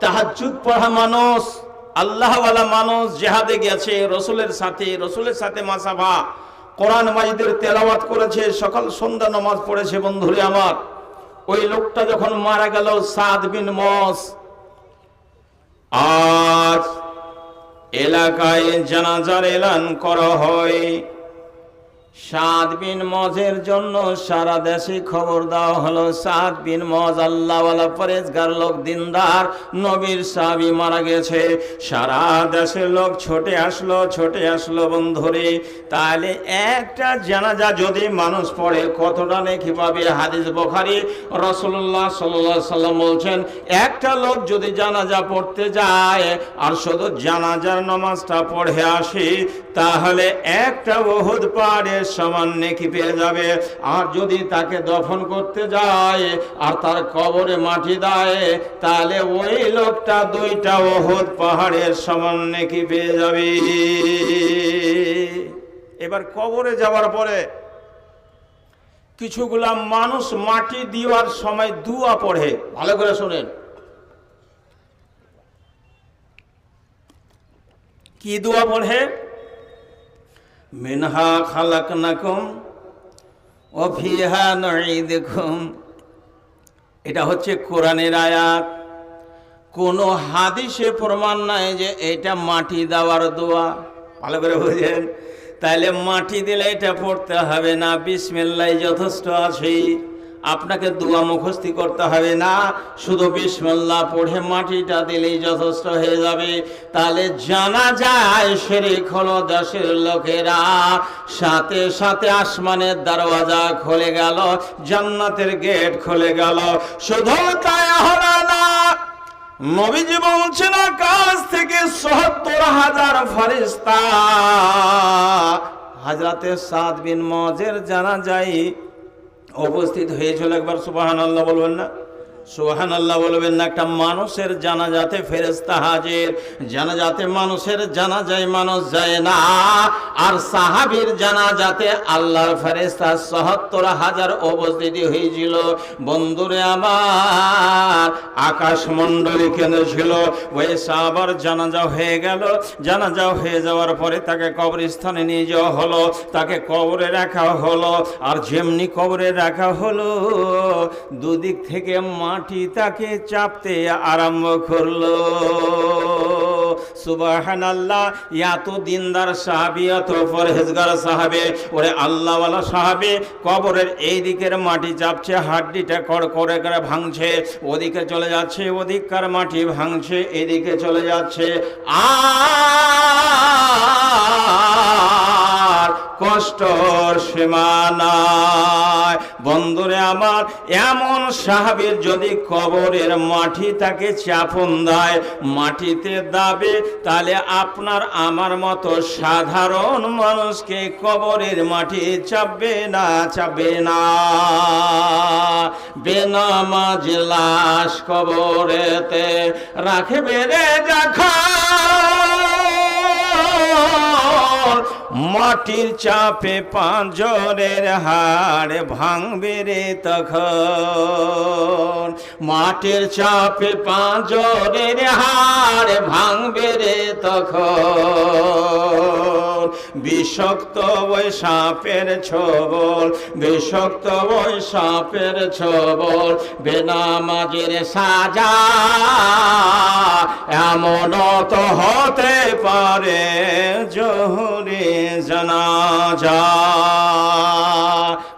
A: তাহাজ্জুদ পড়া মানুষ, আল্লাহওয়ালা মানুষ, জিহাদে গেছে রসুলের সাথে মাসাফা, কোরআন মাজিদের তেলাওয়াত করেছে, সকাল সন্ধ্যা নামাজ পড়েছে। বন্ধুরে আমার, ওই লোকটা যখন মারা গেল সাদ বিন মুআয, আজ এলাকায় জানাজার এলান করা হয়। সাদ বিন মুআযের জন্য সারা দেশে খবর দেওয়া হলো, সাদ বিন মুআয আল্লাহওয়ালা পরেজগার লোক, দিনদার, নবীর সাহাবী মারা গেছে। সারা দেশের লোক ছুটে আসলো বন্ধুরে। তাহলে একটা জানাজা যদি মানুষ পড়ে কতটা নেকি পাবে? হাদিস বুখারী, রাসূলুল্লাহ সাল্লাল্লাহু আলাইহি সাল্লাম বলছেন, একটা লোক যদি জানাজা পড়তে যায় আর শুধু জানাজার নামাজটা পড়ে আসে, তাহলে একটা উহুদ পাহাড়ের সমান নেকি পেয়ে যাবে। আর যদি তাকে দফন করতে যায় আর তার কবরে মাটি দেয়, তাহলে ওই লোকটা 2টা উহুদ পাহাড়ের সমান নেকি পেয়ে যাবে। এবার কবরে যাওয়ার পরে কিছুগুলা মানুষ মাটি দেওয়ার সময় দুয়া পড়ে, ভালো করে শোনেন। কি দুয়া পড়ে? মিনহা খালাকনাকুম ওয়া ফিহা নুঈদুকুম। এটা হচ্ছে কোরআনের আয়াত। কোনো হাদিসে প্রমাণ নাই যে এটা মাটি দেওয়ার দোয়া। ভালো করে বুঝেন। তাহলে মাটি দিলে এটা পড়তে হবে না, বিসমিল্লাহ যথেষ্ট আছে। আপনাকে দোয়া মুখস্থি করতে হবে না, শুধু বিসমিল্লাহ পড়ে মাটিটা দিলেই যথেষ্ট হয়ে যাবে। তাহলে জানা যায় শিরক হলো দেশের লোকেরা, সাথে সাথে আসমানের দরওয়াজা খুলে গেল, জান্নাতের গেট খুলে গেল। শুধু তাই হলো না, নবীজি বলছেন আকাশ থেকে ৭০,০০০ ফেরেশতা হযরতে সাদ বিন মুআযের জানাজায় উপস্থিত হয়েছিল। একবার সুবহানাল্লাহ বলবেন না? সুবহানাল্লাহ বলবেন না? একটা মানুষের জানাজাতে ফেরেশতা হাজির। জানাজাতে মানুষের জানাজায় মানুষ যায় না, আর সাহাবীর জানাজাতে আল্লাহর ফেরেশতা ৭০,০০০ উপস্থিতি হয়েছিল। বন্ধুরে আমার, আকাশমণ্ডলী কেন্দ্র ছিল। ওই সাহাবার জানাজা হয়ে গেল। জানাজা হয়ে যাওয়ার পরে তাকে কবরস্থানে নিয়ে যাওয়া হলো, তাকে কবরে রাখা হলো। আর যেমনি কবরে রাখা হলো, দুদিক থেকে মাটি তাকে চাপতে আরম্ভ করলো। সুবহানাল্লাহ। এত দিনদার সাহাবী, এত পরহেজগার সাহাবী, ওরে আল্লাহওয়ালা সাহাবী, কবরের এই দিকের মাটি চাপছে, হাড্ডিটা কড় করে করে ভাঙছে, ওদিকে চলে যাচ্ছে, ওদিককার মাটি ভাঙছে, এদিকে চলে যাচ্ছে। আর কষ্টর সীমা নাই। বন্ধুরে আমার, এমন সাহাবীর যদি কবরের মাটি তাকে চাপন দেয়, মাটিতে দাবে, তাহলে আপনার আমার মতো সাধারণ মানুষকে কবরের মাটি চাপবে না, চাপবে না। বেনামাজ লাশ কবরেতে রাখবে রে যখন, মাটির চাপে পাঁজরের হাড় ভাঙবে রে তখন। মাটির চাপে পাঁজরের হাড় ভাঙবে রে তখন। বিষাক্ত ওই সাপের ছোবল, বিষাক্ত ওই সাপের ছোবল, বেনামাজের সাজা এমন তো হতে পারে জোহরে জানাজা।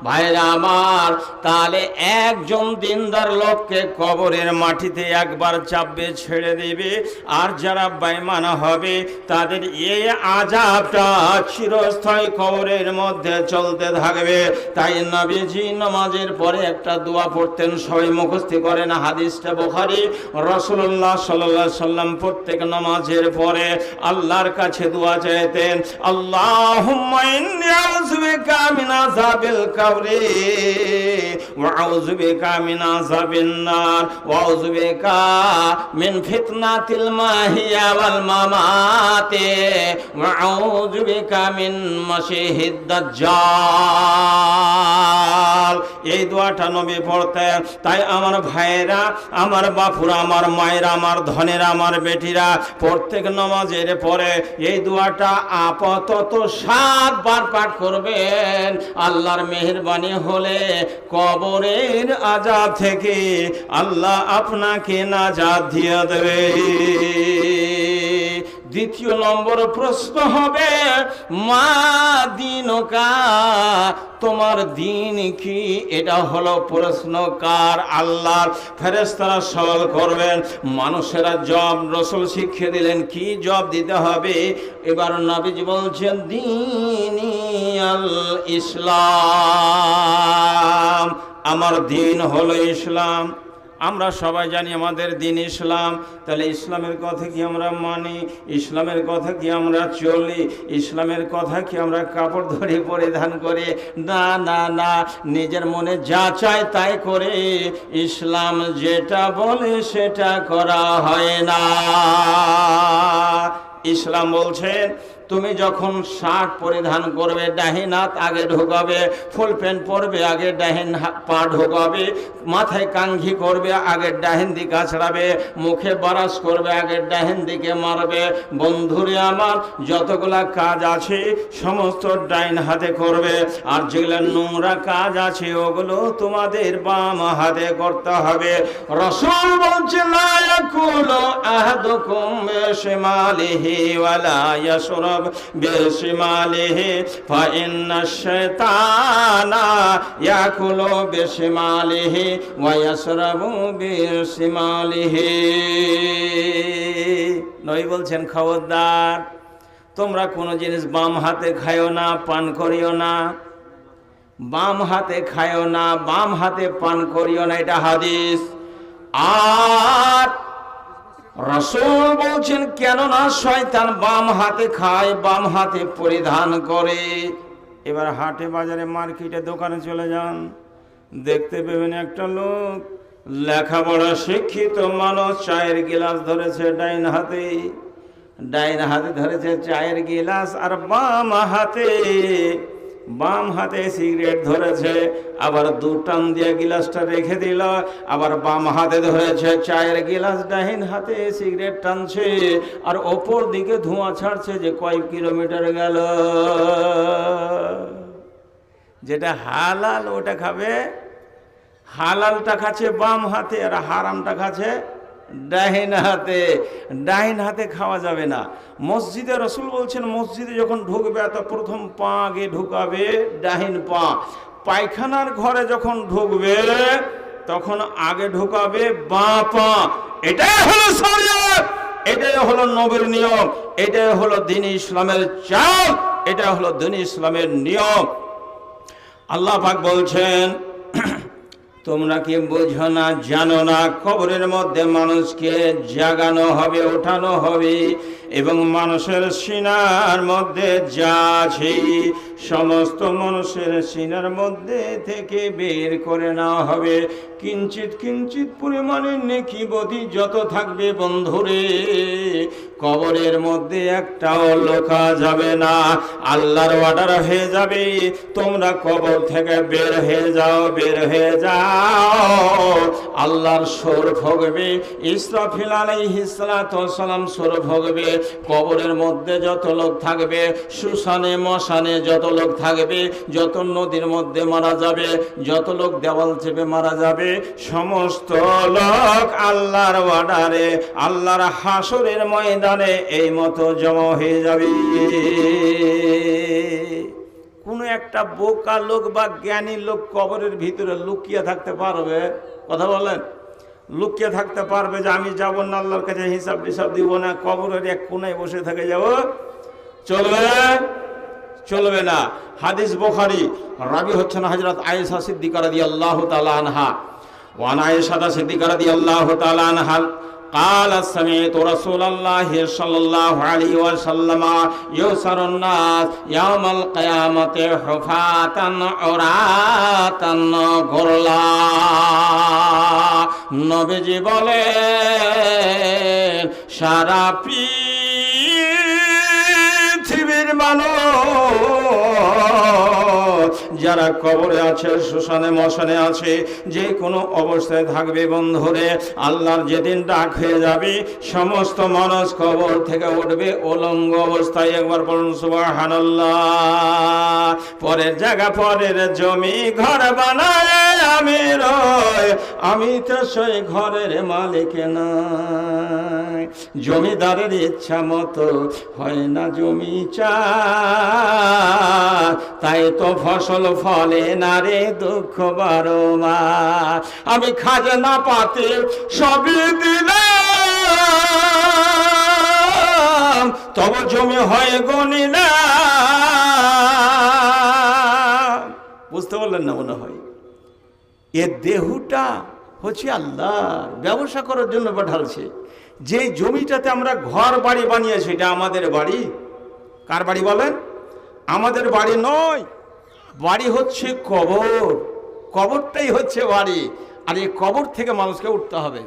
A: ভাইরা আমার, তাহলে একজন দিনদার লোককে কবরের মাটিতে একবার চাপবে, ছেড়ে দেবে, আর যারা বেঈমান হবে তাদের এই আযাবটা চিরস্থায়ী কবরের মধ্যে চলতে থাকবে। তাই নবীজি নামাজের পরে একটা দোয়া পড়তেন, সবাই মুখস্থ করেন, হাদিসটা বুখারী। রাসূলুল্লাহ সাল্লাল্লাহু আলাইহি সাল্লাম প্রত্যেক নামাজের পরে আল্লাহর কাছে দোয়া চাইতেন, আল্লাহুম্মা ইন্নী আউযু বিকা মিন আযাবিল কবরি ওয়া আউযু বিকা মিন আযাবিন নার ওয়া আউযু বিকা মিন ফিতনাতিল মাহিয়া ওয়াল মামাতি ওয়া আউযু বিকা মিন মাশিহিদ দাজ্জাল। এই দোয়াটা নবী পড়তেন। তাই আমার ভাইয়েরা, আমার বাপুরা, আমার মায়েরা, আমার ধনেরা, আমার বেটিরা, প্রত্যেক নামাজের পরে এই দোয়াটা আপাতত 7 বার পাঠ করবেন। আল্লাহর মেহেরবানি হলে কবরের আযাব থেকে আল্লাহ আপনাকে নাজাত দিয়ে দেবে। দ্বিতীয় নম্বর প্রশ্ন হবে, মা দিনুকা, তোমার দিন কি? এটা হলো প্রশ্ন কার? আল্লাহর। ফেরেশতারা সওয়াল করবেন, মানুষেরা জবাব রাসূল শিখিয়ে দিলেন কি জবাব দিতে হবে। এবার নবীজি বলছেন, দীনি আল ইসলাম, আমার দিন হলো ইসলাম। আমরা সবাই জানি আমাদের দিন ইসলাম। তাহলে ইসলামের কথা কি আমরা মানি? ইসলামের কথা কি আমরা চলি? ইসলামের কথা কি আমরা কাপড় ধরে পরিধান করে? না না না, নিজের মনে যা চায় তাই করে। ইসলাম যেটা বলে সেটা করা হয় না। ইসলাম বলছেন, তুমি যখন শার্ট পরিধান করবে ডাহিন হাত আগে ঢোকাবে, ফুল প্যান্ট পরবে আগে ডাহিন পা ঢোকাবে, মাথায় কাঙ্ঘি করবে আগে ডাহিন দিকে আছড়াবে, মুখে বারাস করবে আগে ডাহিন দিকে মারবে। বন্ধুরে আমার, যতগুলা কাজ আছে সমস্ত ডাইন হাতে করবে, আর যেগুলো নোংরা কাজ আছে ওগুলো তোমাদের বাম হাতে করতে হবে। রাসূল বলছেন, লা ইয়াকুলু আহাদুকুম বিশিমালিহি ওয়ালা ইয়াশরাব বিশিমালিহি ফাইন্নাশ শাইতানা ইয়াকুলু বিশিমালিহি ওয়া ইয়াশরাবু বিশিমালিহি। নবী বলছেন, খবরদার, তোমরা কোনো জিনিস বাম হাতে খায়ও না, পান করিও না। বাম হাতে খায়ও না, বাম হাতে পান করিও না, এটা হাদিস। আর রাসূল বলছেন, কেননা শয়তান বাম হাতে খায়, বাম হাতে পরিধান করে। এবার হাটে বাজারে মার্কেটে দোকানে চলে যান, দেখতে পাবেন একটা লোক লেখাপড়া শিক্ষিত মানুষ চায়ের গিলাস ধরেছে ডাইন হাতে, ডাইন হাতে ধরেছে চায়ের গিলাস, আর বাম হাতে সিগারেট ধরেছে। আবার দু টান দিয়ে গিলাসটা রেখে দিল, আবার বাম হাতে ধরেছে চায়ের গিলাস, ডাইন হাতে সিগারেট টানছে, আর ওপর দিকে ধোঁয়া ছাড়ছে যে কয়েক কিলোমিটার গেল। যেটা হালাল ওটা খাবে, হালালটা খাচ্ছে বাম হাতে, আর হারামটা খাচ্ছে ডাহিন হাতে। ডাহিন হাতে খাওয়া যাবে না। মসজিদে রাসূল বলছেন, মসজিদে যখন ঢুকবে তো প্রথম পা আগে ঢুকাবে ডাহিন পা। পায়খানার ঘরে যখন ঢুকবে তখন আগে ঢুকাবে বাঁ পা। এটাই হলো শরীয়ত, এটাই হলো নবীর নিয়ম, এটাই হলো দ্বীন ইসলামের চাল, এটা হলো দ্বীন ইসলামের নিয়ম। আল্লাহ পাক বলছেন, তোমরা কি বোঝো না, জানো না, কবরের মধ্যে মানুষকে জাগানো হবে, ওঠানো হবে, এবং মানুষের সিনার মধ্যে যা আছে সমস্ত মানুষের সিনার মধ্যে থেকে বের করে নেওয়া হবে। কিঞ্চিত কিঞ্চিত পরিমাণে নেকি বদি যত থাকবে বন্ধুরে, কবরের মধ্যে একটাও লোকা যাবে না। আল্লাহর অর্ডার হয়ে যাবে, তোমরা কবর থেকে বের হয়ে যাও, বের হয়ে যাও। আল্লাহর সুর ভোগবে, ইসরাফিল আলাইহিস সালাতু ওয়াস সালাম সুর ভোগবে। কবরের মধ্যে যত লোক থাকবে, শ্মশানে মশানে যত লোক থাকবে, যত নদীর মধ্যে মারা যাবে, যত লোক দেওয়াল চেপে মারা যাবে, সমস্ত লোক আল্লাহর অর্ডারে আল্লাহর হাসরের ময়দানে এই মতো জমা হয়ে যাবে। কোন একটা বোকা লোক বা জ্ঞানী লোক কবরের ভিতরে লুকিয়ে থাকতে পারবে? কথা বলেন, লুকিয়ে থাকতে পারবে যে আমি যাব না আল্লাহর কাছে হিসাব টিসাব দিব না, কবরের এক কোনায় বসে থেকে যাব? চলবে? চলবে না। হাদিস বুখারী, রাবি হচ্ছেন হযরত আয়েশা সিদ্দিকা রাদিয়াল্লাহু তাআলা আনহা। ওয়ান আয়েশা সিদ্দিকা রাদিয়াল্লাহু তাআলা আনহা قال سمعت رسول الله صلى الله عليه وسلم يسر الناس يوم القيامة حفاة عراة غرلا। নবীজি বলেন, সারা পৃথিবীর মানুষ যারা কবরে আছে, শ্মশানে মশানে আছে, যে কোনো অবস্থায় থাকবে বন্ধুরে, আল্লাহর যেদিন ডাক হয়ে যাবে সমস্ত মানুষ কবর থেকে উঠবে উলঙ্গ অবস্থায়। একবার বলুন সুবহানাল্লাহ। পরের জায়গা পরের জমি ঘর বানায় আমি রই, আমি তো সেই ঘরের মালিক নাই। জমিদারের ইচ্ছা মতো হয় না জমি চাষ, তাই তো ফসল ফলে না রে দুঃখ বারো মাস। আমি খাজনা পাতে সবই দিলাম, তবে জমি হয় গনি না। বুঝতে পারলেন না মনে হয়? এ দেহটা হচ্ছে আল্লাহর, ব্যবসা করার জন্য পাঠালছে। যে জমিটাতে আমরা ঘর বাড়ি বানিয়েছি, এটা আমাদের বাড়ি। কার বাড়ি বলেন? আমাদের বাড়ি নয়, বাড়ি হচ্ছে কবর। কবরটাই হচ্ছে বাড়ি, আর এই কবর থেকে মানুষকে উঠতে হবে।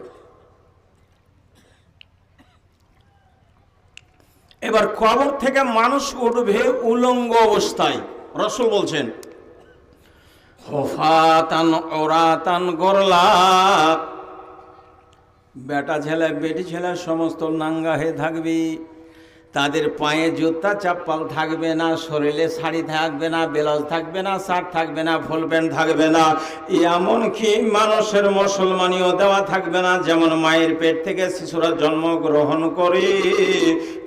A: এবার কবর থেকে মানুষ উঠবে উলঙ্গ অবস্থায়। রাসূল বলছেন, হুফাতান উরাতান গরলা। বেটা ছেলে বেটি ছেলে সমস্ত নাঙ্গা হয়ে থাকবি, তাদের পায়ে জুতা চাপ্পাল থাকবে না, শরীরে শাড়ি থাকবে না, ব্লাউজ থাকবে না, শার্ট থাকবে না, ফুল প্যান্ট থাকবে না, এমনকি মানুষের মুসলমানিও দেওয়া থাকবে না। যেমন মায়ের পেট থেকে শিশুরা জন্মগ্রহণ করে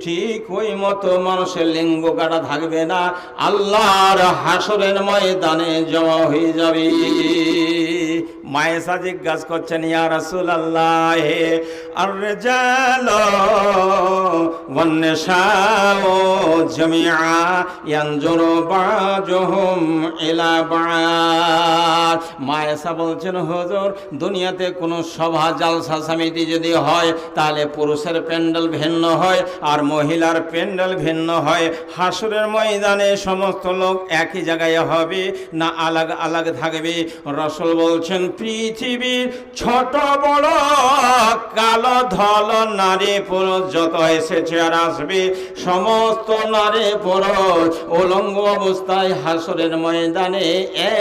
A: ঠিক ওই মতো মানুষের লিঙ্গ কাটা থাকবে না। আল্লাহর হাসরের ময়দানে জমা হয়ে যাবে। মায়েশা জিজ্ঞাসা করছেন, ইয়া রাসূলুল্লাহ, আর রিজালু ওয়ান নিসাউ জামিআ ইয়ানজুরু বা'যুহুম ইলা বা'দ। মায়েশা বলছেন, হুজুর, দুনিয়াতে কোনো সভা জালসা সমিতি যদি হয়, তাহলে পুরুষের প্যান্ডেল ভিন্ন হয় আর মহিলার প্যান্ডেল ভিন্ন হয়। হাসরের ময়দানে সমস্ত লোক একই জায়গায় হবে না আলাদা আলাদা থাকবে? রাসূল বলছেন, পৃথিবীর ছোট বড় কালো ধল নারী পুরুষ যত এসেছে আর আসবে, সমস্ত নারী পুরুষ উলঙ্গ অবস্থায় হাসরের ময়দানে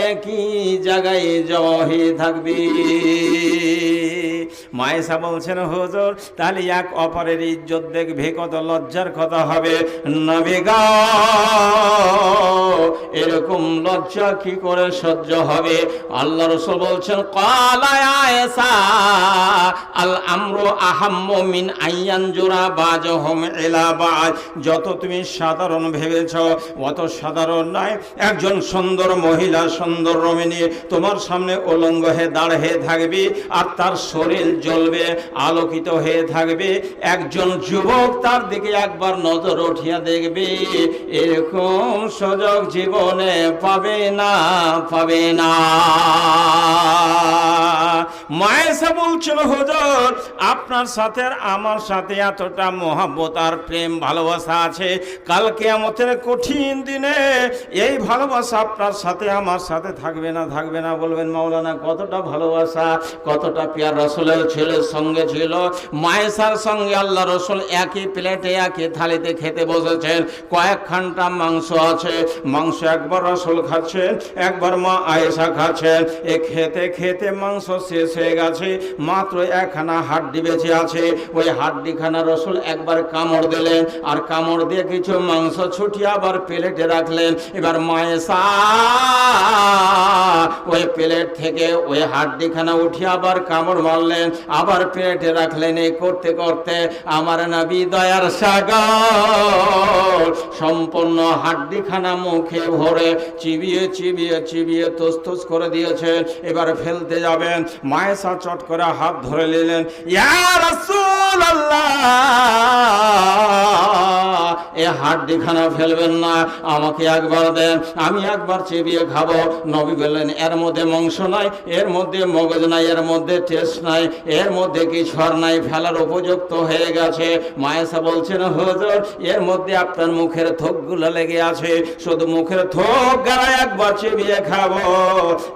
A: একই জায়গায় জমা হয়ে থাকবে। মায়েশা বলছেন, হুজুর, তাহলে এক অপরের ইজ্জত দেখবে, কত লজ্জার কথা হবে। নবী গো, এরকম লজ্জা কি করে সহ্য হবে? আল্লাহ রাসূল বলছেন, ক্বালা আয়েশা আল আমরু আহাম্মু মিন আইয়ানজুরা বা'যুহুম ইলা বা'দ। যত তুমি সাধারণ ভেবেছ অত সাধারণ নয়। একজন সুন্দর মহিলা, সুন্দর রমণী তোমার সামনে উলঙ্গ হয়ে দাঁড় হয়ে থাকবে, আর তার শরীর জ্বলবে, আলোকিত হয়ে থাকবে। একজন যুবক তার দিকে একবার নজর উঠিয়া দেখবে, এরকম সুযোগ জীবনে পাবে না, পাবে না। মায়েশা বলছিল, হুজুর, আপনার সাথে আর আমার সাথে এতটা মহব্বত আর প্রেম ভালোবাসা আছে, কাল কিয়ামতের কঠিন দিনে এই ভালোবাসা আপনার সাথে আমার সাথে থাকবে না, থাকবে না। বলবেন, মাওলানা, কতটা ভালোবাসা, কতটা প্রিয় রাসূল রসুলের ছেলের সঙ্গে ছিল, মায়েশার সঙ্গে আল্লাহ রসুল একই প্লেটে একই থালিতে খেতে বসেছেন। কয়েক ঘন্টা মাংস আছে, মাংস একবার রসুল খাচ্ছেন, একবার মা আয়েশা খাচ্ছেন। এ খেতে খেতে মাংস শেষ হয়ে গেছে, মাত্র একখানা হাড্ডি বেঁচে আছে। ওই হাড্ডিখানা রসুল একবার কামড় দিলেন, আর কামড় দিয়ে কিছু মাংস ছুটিয়ে আবার প্লেটে রাখলেন। এবার মায়েশা ওই প্লেট থেকে ওই হাড্ডিখানা উঠিয়ে আবার কামড় মারলেন, আবার প্লেটে রাখলেন। এই করতে করতে আমার নবী দয়ার সাগর সম্পূর্ণ হাড্ডিখানা মুখে ভরে চিবিয়ে চিবিয়ে চিবিয়ে তোস করে দিয়েছেন। এবার ফেলতে যাবেন, মায়েশা চট করে হাত ধরে নিলেন। ইয়া রাসূলুল্লাহ, এ হাড্ডিখানা ফেলবেন না, আমাকে একবার দেন, আমি একবার চিবিয়ে খাবো। নবী বললেন, এর মধ্যে মাংস নাই, এর মধ্যে মগজ নাই, এর মধ্যে টেস্ট নাই, এর মধ্যে কিছু নাই, ফেলার উপযুক্ত হয়ে গেছে। মায়েশা বলছেন, হুজুর এর মধ্যে আপনার মুখের থোকগুলো লেগে আছে, শুধু মুখের থোক গালা একবার চিবিয়ে খাবো,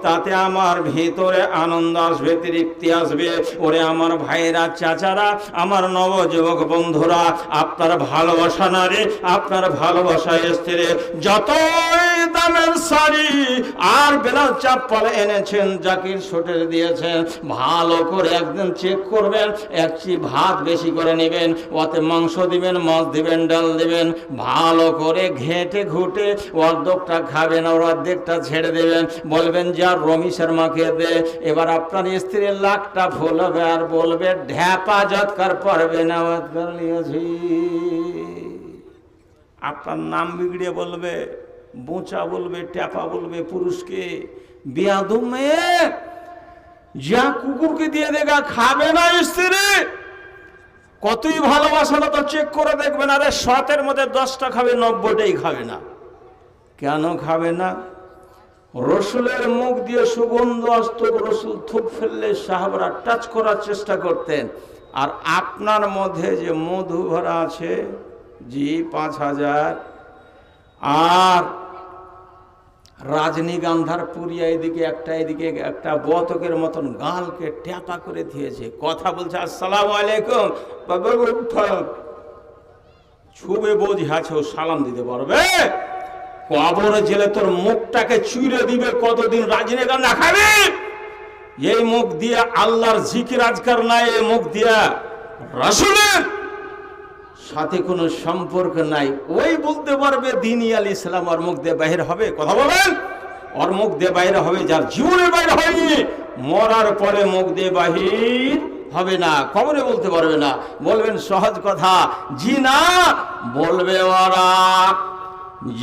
A: তাতে আমার ভিতরে আনন্দ আসবে, তৃপ্তি আসবে। ওরে আমার ভাইরা, চাচারা, আমার নবযুবক বন্ধুরা, আপনার ভালোবাসা নারী, আপনার ভালোবাসা স্ত্রী, যতই দামের শাড়ি আর ব্লাউজ চাপ্পল এনেছেন, জাকির ছোটের দিয়েছেন, ভালো করে একদিন চেক করবেন। একটি ভাত বেশি করে নেবেন, ওতে মাংস দিবেন, মাছ দিবেন, ডাল দিবেন, ভালো করে ঘেঁটে ঘুটে অর্ধেকটা খাবেন আর অর্ধেকটা ছেড়ে দেবেন। বলবেন যে আর রমি শর্মাকে দে। এবার আপনার স্ত্রীর লাখটা ফুল হবে আর বলবে, ঢ্যাপা যৎকার পড়বে না অৎকার লিয়েছি। আপনার নাম বিগড়িয়ে বলবে, বোঁচা বলবে, ট্যাপা বলবে পুরুষকে। বেয়াদব মেয়ে, যা কুকুরকে দিয়ে দেখা খাবে না স্ত্রী। কতই ভালোবাসাটা তো চেক করে দেখবেন, আরে 7-এর মধ্যে 10টা খাবে, 90টাই খাবে না। কেন খাবে না? রসুলের মুখ দিয়ে সুগন্ধ আসত, রসুল থুক ফেললে সাহাবারা টাচ করার চেষ্টা করতেন। আর আপনার মধ্যে যে মধু ভরা আছে, জি 5000, আর রজনীগন্ধার পুরিয়া এদিকে একটা বতকের মতন গালকে ট্যাপা করে দিয়েছে, কথা বলছে আসসালামু আলাইকুম, ছুবে বোঝাছে, ও সালাম দিতে পারবে? কবরে জেলে তোর মুখটাকে চুইরে দিবে, কতদিন রজনীগন্ধা খাবে? এই মুখ দিয়ে আল্লাহর জিকির আজকার নাই, এই মুখ দিয়া রাসূলের সাথে কোনো সম্পর্ক নাই। ওই বলতে পারবে দ্বীন আল ইসলাম, ওর মুখ দিয়ে বাইরে হবে। কথা বলেন, ওর মুখ দিয়ে বাইরে হবে যার জীবনের বাইরে হয়নি, মরার পরে মুখ দিয়ে বাহির হবে না, কবরে বলতে পারবে না। বলবেন সহজ কথা, জি না, বলবে ওরা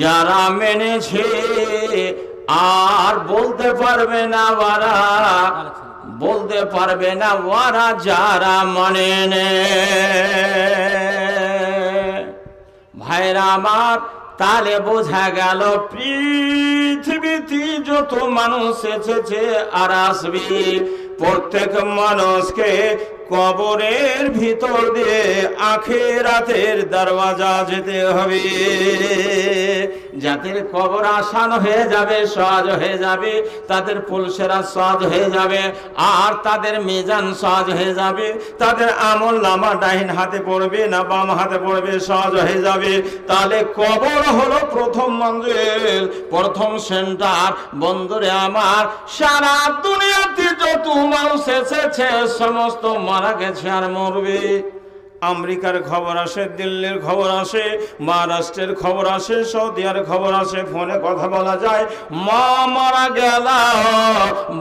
A: যারা মেনেছে, আর বলতে পারবে না ওরা, বলতে পারবে না ওরা যারা মানে নে। ভাইরা আমার, তাহলে বোঝা গেল পৃথিবীতে যত মানুষ এসেছে আর আসবে, প্রত্যেক মানুষকে কবরের ভিতর দিয়ে আখিরাতের দরওয়াজা যেতে হবে। যাদের কবর আসান হয়ে যাবে, সহজ হয়ে যাবে, তাদের পুলসেরা সহজ হয়ে যাবে, আর তাদের মিজান সহজ হয়ে যাবে, তাদের আমল নামা ডাইন হাতে পড়বে না বাম হাতে পড়বে, সহজ হয়ে যাবে। তাহলে কবর হলো প্রথম মঞ্জিল, প্রথম সেন্টার। বন্ধুরে আমার, সারা দুনিয়াতে যত মানুষ এসেছে সমস্ত মারা গেছে আর মরবে। আমেরিকার খবর আসে, দিল্লির খবর আসে, মহারাষ্ট্রের খবর আসে, সৌদিয়ার খবর আসে, ফোনে কথা বলা যায়, মা মারা গেল,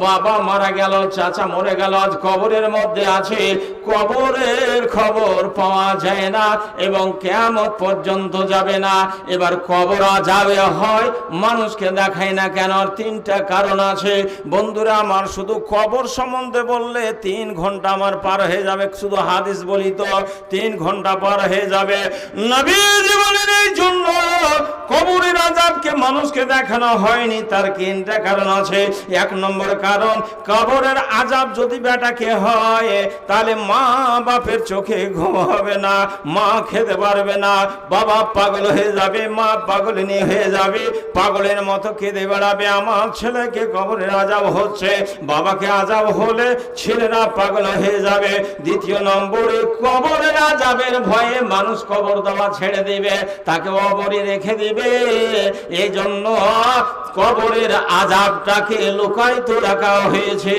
A: বাবা মারা গেল, চাচা মরে গেল, আজ কবরের মধ্যে আছে। কবরের খবর পাওয়া যায় না এবং কিয়ামত পর্যন্ত যাবে না। এবার কবর যাবে হয়, মানুষকে দেখায় না কেন? 3টা কারণ আছে। বন্ধুরা আমার, শুধু কবর সম্বন্ধে বললে 3 ঘন্টা আমার পার হয়ে যাবে। শুধু হাদিস বলি তো 3 ঘন্টা পার হয়ে যাবে। নবী জীবনের এই জন্য কবরের আযাব আযাবকে মানুষকে দেখানো হয়নি, তার তিনটা কারণ আছে। এক নম্বর কারণ, কবরের আযাব যদি বেটাকে হয় তাহলে মা বাপের চোখে ঘুম হবে না, মা খেতে পারবে না, বাবা পাগল হয়ে যাবে, মা পাগলিনী হয়ে যাবে, পাগলের মতো কেঁদে বেড়াবে, আমার ছেলেকে কবরের আযাব হচ্ছে। বাবাকে আযাব হলে ছেলেরা পাগল হয়ে যাবে। দ্বিতীয় নম্বরে, কবরের আযাবের ভয়ে মানুষ কবর দেওয়া ছেড়ে দিবে, তাকে অবরে রেখে দিবে। এই জন্য কবরের আযাবটাকে লুকায়িত রাখা হয়েছে।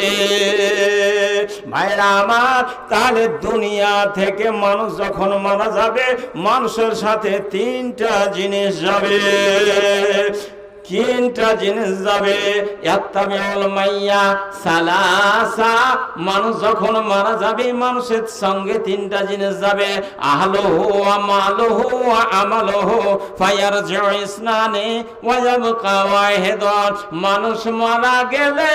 A: ভাইরা আমার, তাহলে দুনিয়া থেকে মানুষ যখন মারা যাবে, মানুষের সাথে তিনটা জিনিস যাবে। তিনটা জিনিস যাবে। ইয়াত্তাবিউল মাইয়া সালাসা, মানুষ যখন মারা যাবে মানুষের সঙ্গে তিনটা জিনিস যাবে। আহলুহু ওয়া মালুহু ওয়া আমালুহু ফায়ারজিউ ইসনানি ওয়া ইয়াবকা ওয়াহিদুন। মানুষ মারা গেলে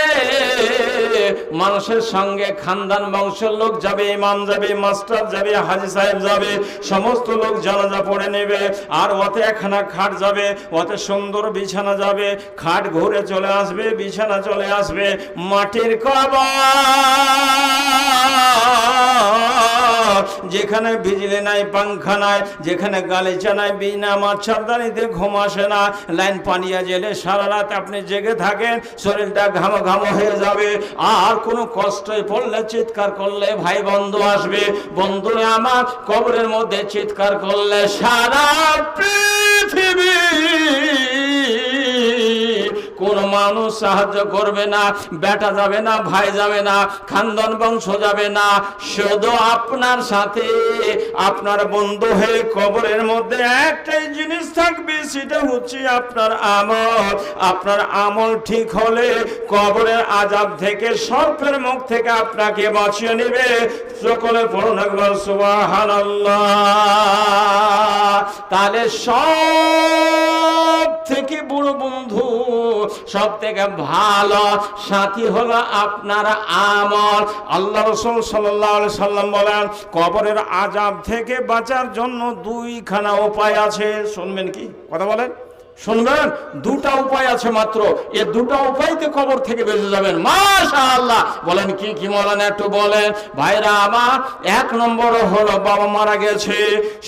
A: মানুষের সঙ্গে খানদান বংশের লোক যাবে, ইমাম যাবে, মাস্টার যাবে, হাজী সাহেব যাবে, সমস্ত লোক জানাজা পড়ে নেবে। আর ওতে একখানা খাট যাবে, ওতে সুন্দর বিছানা যাবে, খাট ঘুরে চলে আসবে, বিছানা চলে আসবে। মাটির কবর, যেখানে বিজলি নাই, পাংখা নাই, যেখানে গালিচা নাই, বিনা মাছারদানিতে ঘুম আসে না, লাইন পানিয়া জেলে সারা রাত আপনি জেগে থাকেন, শরীরটা ঘামো ঘামো হয়ে যাবে। আর কোনো কষ্টে পড়লে চিৎকার করলে ভাই বন্ধু আসবে, বন্ধুরা আমার কবরের মধ্যে চিৎকার করলে সারা পৃথিবী কোন মানুষ সাহায্য করবে না, বেটা যাবে না, ভাই যাবে না, খানদান বংশ যাবে না, শুধু আপনার সাথে আপনার বন্ধু হয়ে কবরের মধ্যে একটাই জিনিস থাকবে, সেটা হচ্ছে আপনার আমল। আপনার আমল ঠিক হলে কবরের আযাব থেকে, সর্পের মুখ থেকে আপনাকে বাঁচিয়ে নেবে। সকলে পড়ুন একবার সুবহানাল্লাহ। তাহলে সব থেকে বড় বন্ধু, সব থেকে ভালো সাথী হলো আপনার আমল। আল্লাহ রাসূল সাল্লাল্লাহু আলাইহি সাল্লাম বলেন, কবরের আযাব থেকে বাঁচার জন্য দুইখানা উপায় আছে। শুনবেন কি কথা বলেন? শুনবেন? দুটা উপায় আছে মাত্র। এই দুটা উপায়তে কবর থেকে বেঁচে যাবেন মাশাআল্লাহ। বলেন কি কি বলেন একটু বলেন ভাইরা আমার। এক নম্বর হলো, বাবা মারা গেছে,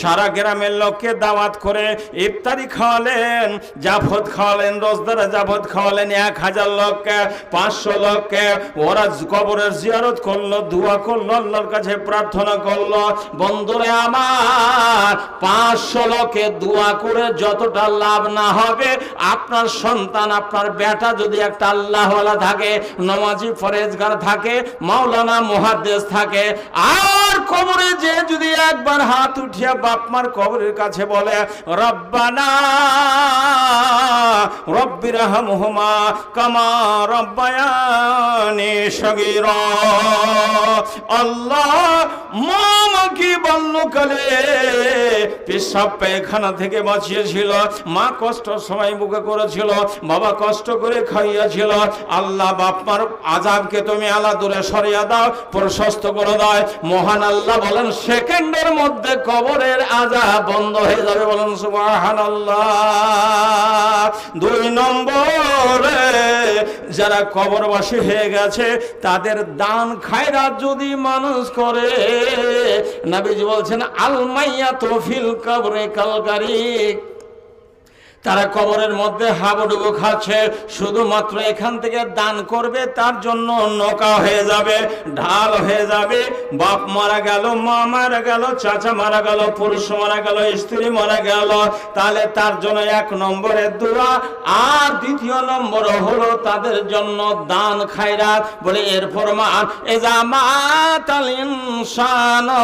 A: সারা গ্রামের লোককে দাওয়াত করে ইফতারি খাওয়ালেন, জাফত খাওয়ালেন, রোজদারে জাফত খাওয়ালেন 1000 লোককে, 500 লোককে। ওরা কবরের জিয়ারত করলো, দোয়া করলো, আল্লাহর কাছে প্রার্থনা করলো। বন্ধুরে আমার, 500 লোকে দোয়া করে যতটা লাভ না হবে, আপনার সন্তান, আপনার বেটা যদি একটা আল্লাহওয়ালা থাকে, নামাজি পরেজগার থাকে, মাওলানা মুহাদ্দিস থাকে, আর কবরে যে যদি একবার হাত উঠিয়া বাপ মার কবরের কাছে বলে, রব্বানা রব্বিরহামহুমা কামা রব্বায়ানি সগীরা, আল্লাহ মা আমাকে বাল্যকালে পেশাব পায়খানা থেকে বাঁচিয়েছিল, মা কষ্ট সময় বুকে করেছিল, বাবা কষ্ট করে খাইয়াছিল, আল্লাহ বাপমার আযাবকে তুমি আলা দূরে সরিয়ে দাও, প্রশস্ত করে দাও। মহান আল্লাহ বলেন সেকেন্ডের মধ্যে কবরের আযাব বন্ধ হয়ে যাবে। বলেন সুবহানাল্লাহ। 2 নম্বরে, যারা কবরবাসী হয়ে গেছে তাদের দান খায়রাত যদি মানুষ করে, নবীজি বলছেন আল মাইয়াতু ফিল কবরে কাল গারিক, তারা কবরের মধ্যে হাবুডুবু খাচ্ছে, শুধুমাত্র এখান থেকে দান করবে তার জন্য নৌকা হয়ে যাবে, ঢাল হয়ে যাবে। বাপ মারা গেল, মা মারা গেল, চাচা মারা গেল, পুরুষ মারা গেল, স্ত্রী মারা গেল, তাহলে তার জন্য 1 নম্বরে দোয়া, আর 2 নম্বর হলো তাদের জন্য দান খায়রাত। বলে এরপর মান ইজা মাতাল ইনসানু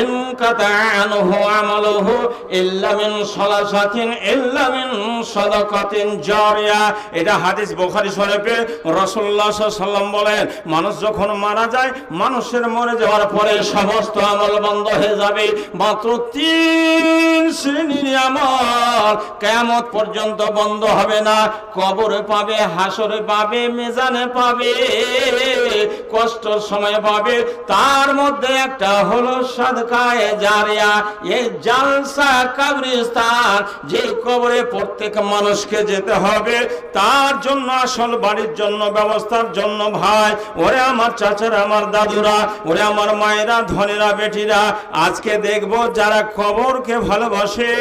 A: ইনকাতা আনহু আমালুহু ইল্লা মিন সালাসাতিন ইল্লা মিন সাদাকাতিন জারিয়া। এটা হাদিস বুখারী শরীফে রাসূলুল্লাহ সাল্লাল্লাহু আলাইহি ওয়াসাল্লাম বলেন, মানুষ যখন মারা যায়, মানুষের মরে যাওয়ার পরে সমস্ত আমল বন্ধ হয়ে যাবে, মাত্র 3 শ্রেণীর আমল কিয়ামত পর্যন্ত বন্ধ হবে না। কবরে পাবে, হাসরে পাবে, মিজানে পাবে, কষ্ট সময় পাবে। তার মধ্যে একটা হলো সাদকায়ে জারিয়া। এই জালসা কবরস্থান, যে কবরে প্রত্যেক মানুষকে যেতে হবে, তার জন্য আসল বাড়ির জন্য ব্যবস্থার জন্য ভাই, ওরে আমার চাচারা, আমার দাদুরা, ওরে আমার মায়েরা, ধনেরা, বেটিরা, আজকে দেখবো যারা কবরকে ভালোবাসে।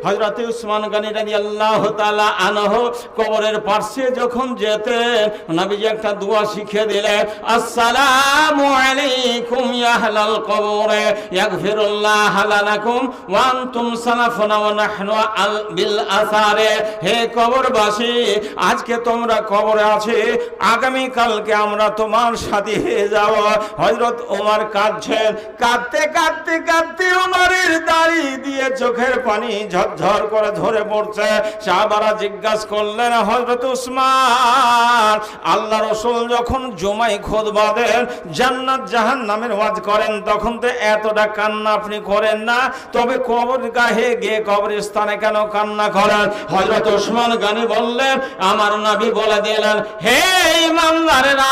A: হযরত উসমান গনি রাদিয়াল্লাহু তাআলা আনহু কবরের পাশে যখন যেতেন, নবীজি একটা দোয়া শিখিয়ে দিলেন, আসসালামু আলাইকুম ইয়া আহলাল কবর ইয়াগফিরুল্লাহু লাকুম ওয়া আনতুম সালাফুনা ওয়া নাহনু বিল আসারে। হে কবরবাসী, আজকে তোমরা কবরে আছে, আগামী কালকে আমরা তোমার সাথী হয়ে যাব। হযরত ওমর কাঁদছেন, কাঁদতে কাঁদতে কাঁদতে ওমরের দাড়ি দিয়ে চোখের পানি ঝরঝর করে ঝরে পড়ছে। সাহাবারা জিজ্ঞাসা করলেন, হযরত উসমান, আল্লাহ রাসূল যখন জুমায় খুতবা দেন, জান্নাত জাহান্নামের ওয়াজ করেন, তখন তো এতটা কান্না আপনি করেন না, তবে কবর গাহে গিয়ে কবরস্থানে কেন কান্না করেন? হযরত উসমান গনি বললেন, আমার নবী বলে দিলেন, হে ইমানদারেরা,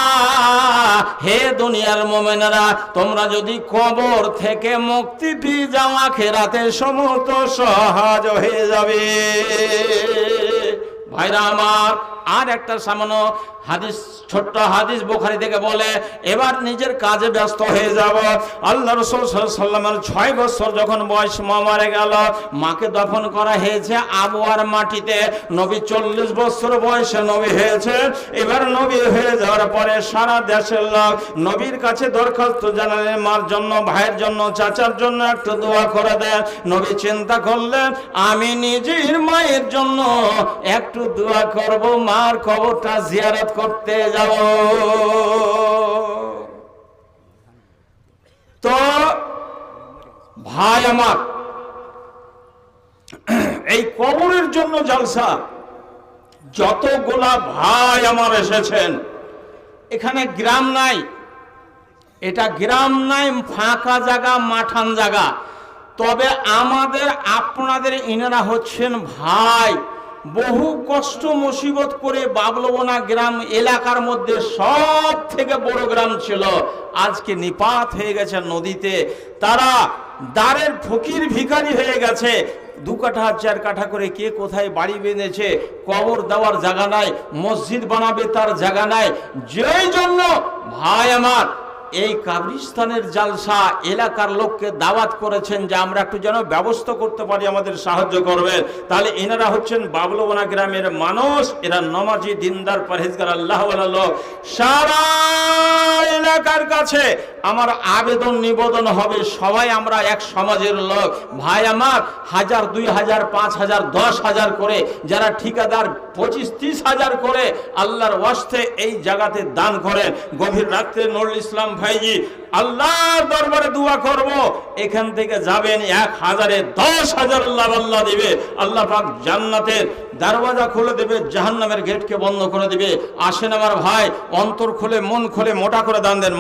A: হে দুনিয়ার মুমিনেরা, তোমরা যদি কবর থেকে মুক্তি পেয়ে যাও, আখিরাতে সমস্ত সহজ হয়ে যাবে। ভাইরা আমার, আর একটা সামান্য হাদিস, ছোট্ট হাদিস বুখারী থেকে বলে, এবার নিজের কাজে ব্যস্ত হয়ে যাব। আল্লাহ রাসূল সাল্লাল্লাহু আলাইহি ওয়াসাল্লামের 6 বছর যখন বয়স, মা মারা গেল, মাকে দফন করা হয়েছে আবওয়ার মাটিতে। নবী 40 বছর বয়সে নবী হয়েছে। এবার নবী হয়ে যাওয়ার পরে সারা দেশের লোক নবীর কাছে দরখাস্ত জানালেন, মার জন্য, ভাইয়ের জন্য, চাচার জন্য একটু দোয়া করে দেন। নবী চিন্তা করলেন, আমি নিজের মায়ের জন্য একটু দোয়া করব, মার কবরটা জিয়ারত করতে যাব। তো ভাই আমার, এই কবরের জন্য জলসা, যতগুলা ভাই আমার এসেছেন, এখানে গ্রাম নাই, এটা গ্রাম নাই, ফাঁকা জায়গা, মাঠান জায়গা। তবে আমাদের আপনাদের ইনারা হচ্ছেন ভাই। বহু কষ্ট মুসিবত করে বাবলবনা গ্রাম এলাকার মধ্যে সব থেকে বড় গ্রাম ছিল, আজকে নিপাত হয়ে গেছে নদীতে। তারা দাঁড়ের ফকির ভিখারি হয়ে গেছে। 2 কাঠা 4 কাঠা করে কে কোথায় বাড়ি বেঁধেছে, কবর দেওয়ার জায়গা নাই, মসজিদ বানাবে তার জায়গা নাই। যেই জন্য ভাই আমার এই কবরস্থানের জালসা এলাকার লোককে দাওয়াত করেছেন যে আমরা একটু যেন ব্যবস্থা করতে পারি, আমাদের সাহায্য করবেন। তাহলে এনারা হচ্ছেন বাবলবনা গ্রামের মানুষ, এরা নমাজি, দিনদার, পরহেজগার, আল্লাহওয়ালা লোক। সারা এলাকার কাছে আমার আবেদন নিবেদন হবে, সবাই আমরা এক সমাজের লোক। ভাই আমার 1000, 2000, 5000, 10000 করে, যারা ঠিকাদার 25-30 হাজার করে আল্লাহর ওয়াস্তে এই জায়গাতে দান করেন। গভীর রাত্রে নুরুল ইসলাম ভাইজি আল্লাহর দরবারে দোয়া করব, এখান থেকে যাবেন 1000-এ 10,000 আল্লাহ দিবে। আল্লাহ পাক জান্নাতের দরওয়াজা খুলে দেবে, জাহান্নামের গেটকে বন্ধ করে দিবে। আসেন আমার ভাই, অন্তর খুলে, মন খুলে, মোটা করে দান দেন।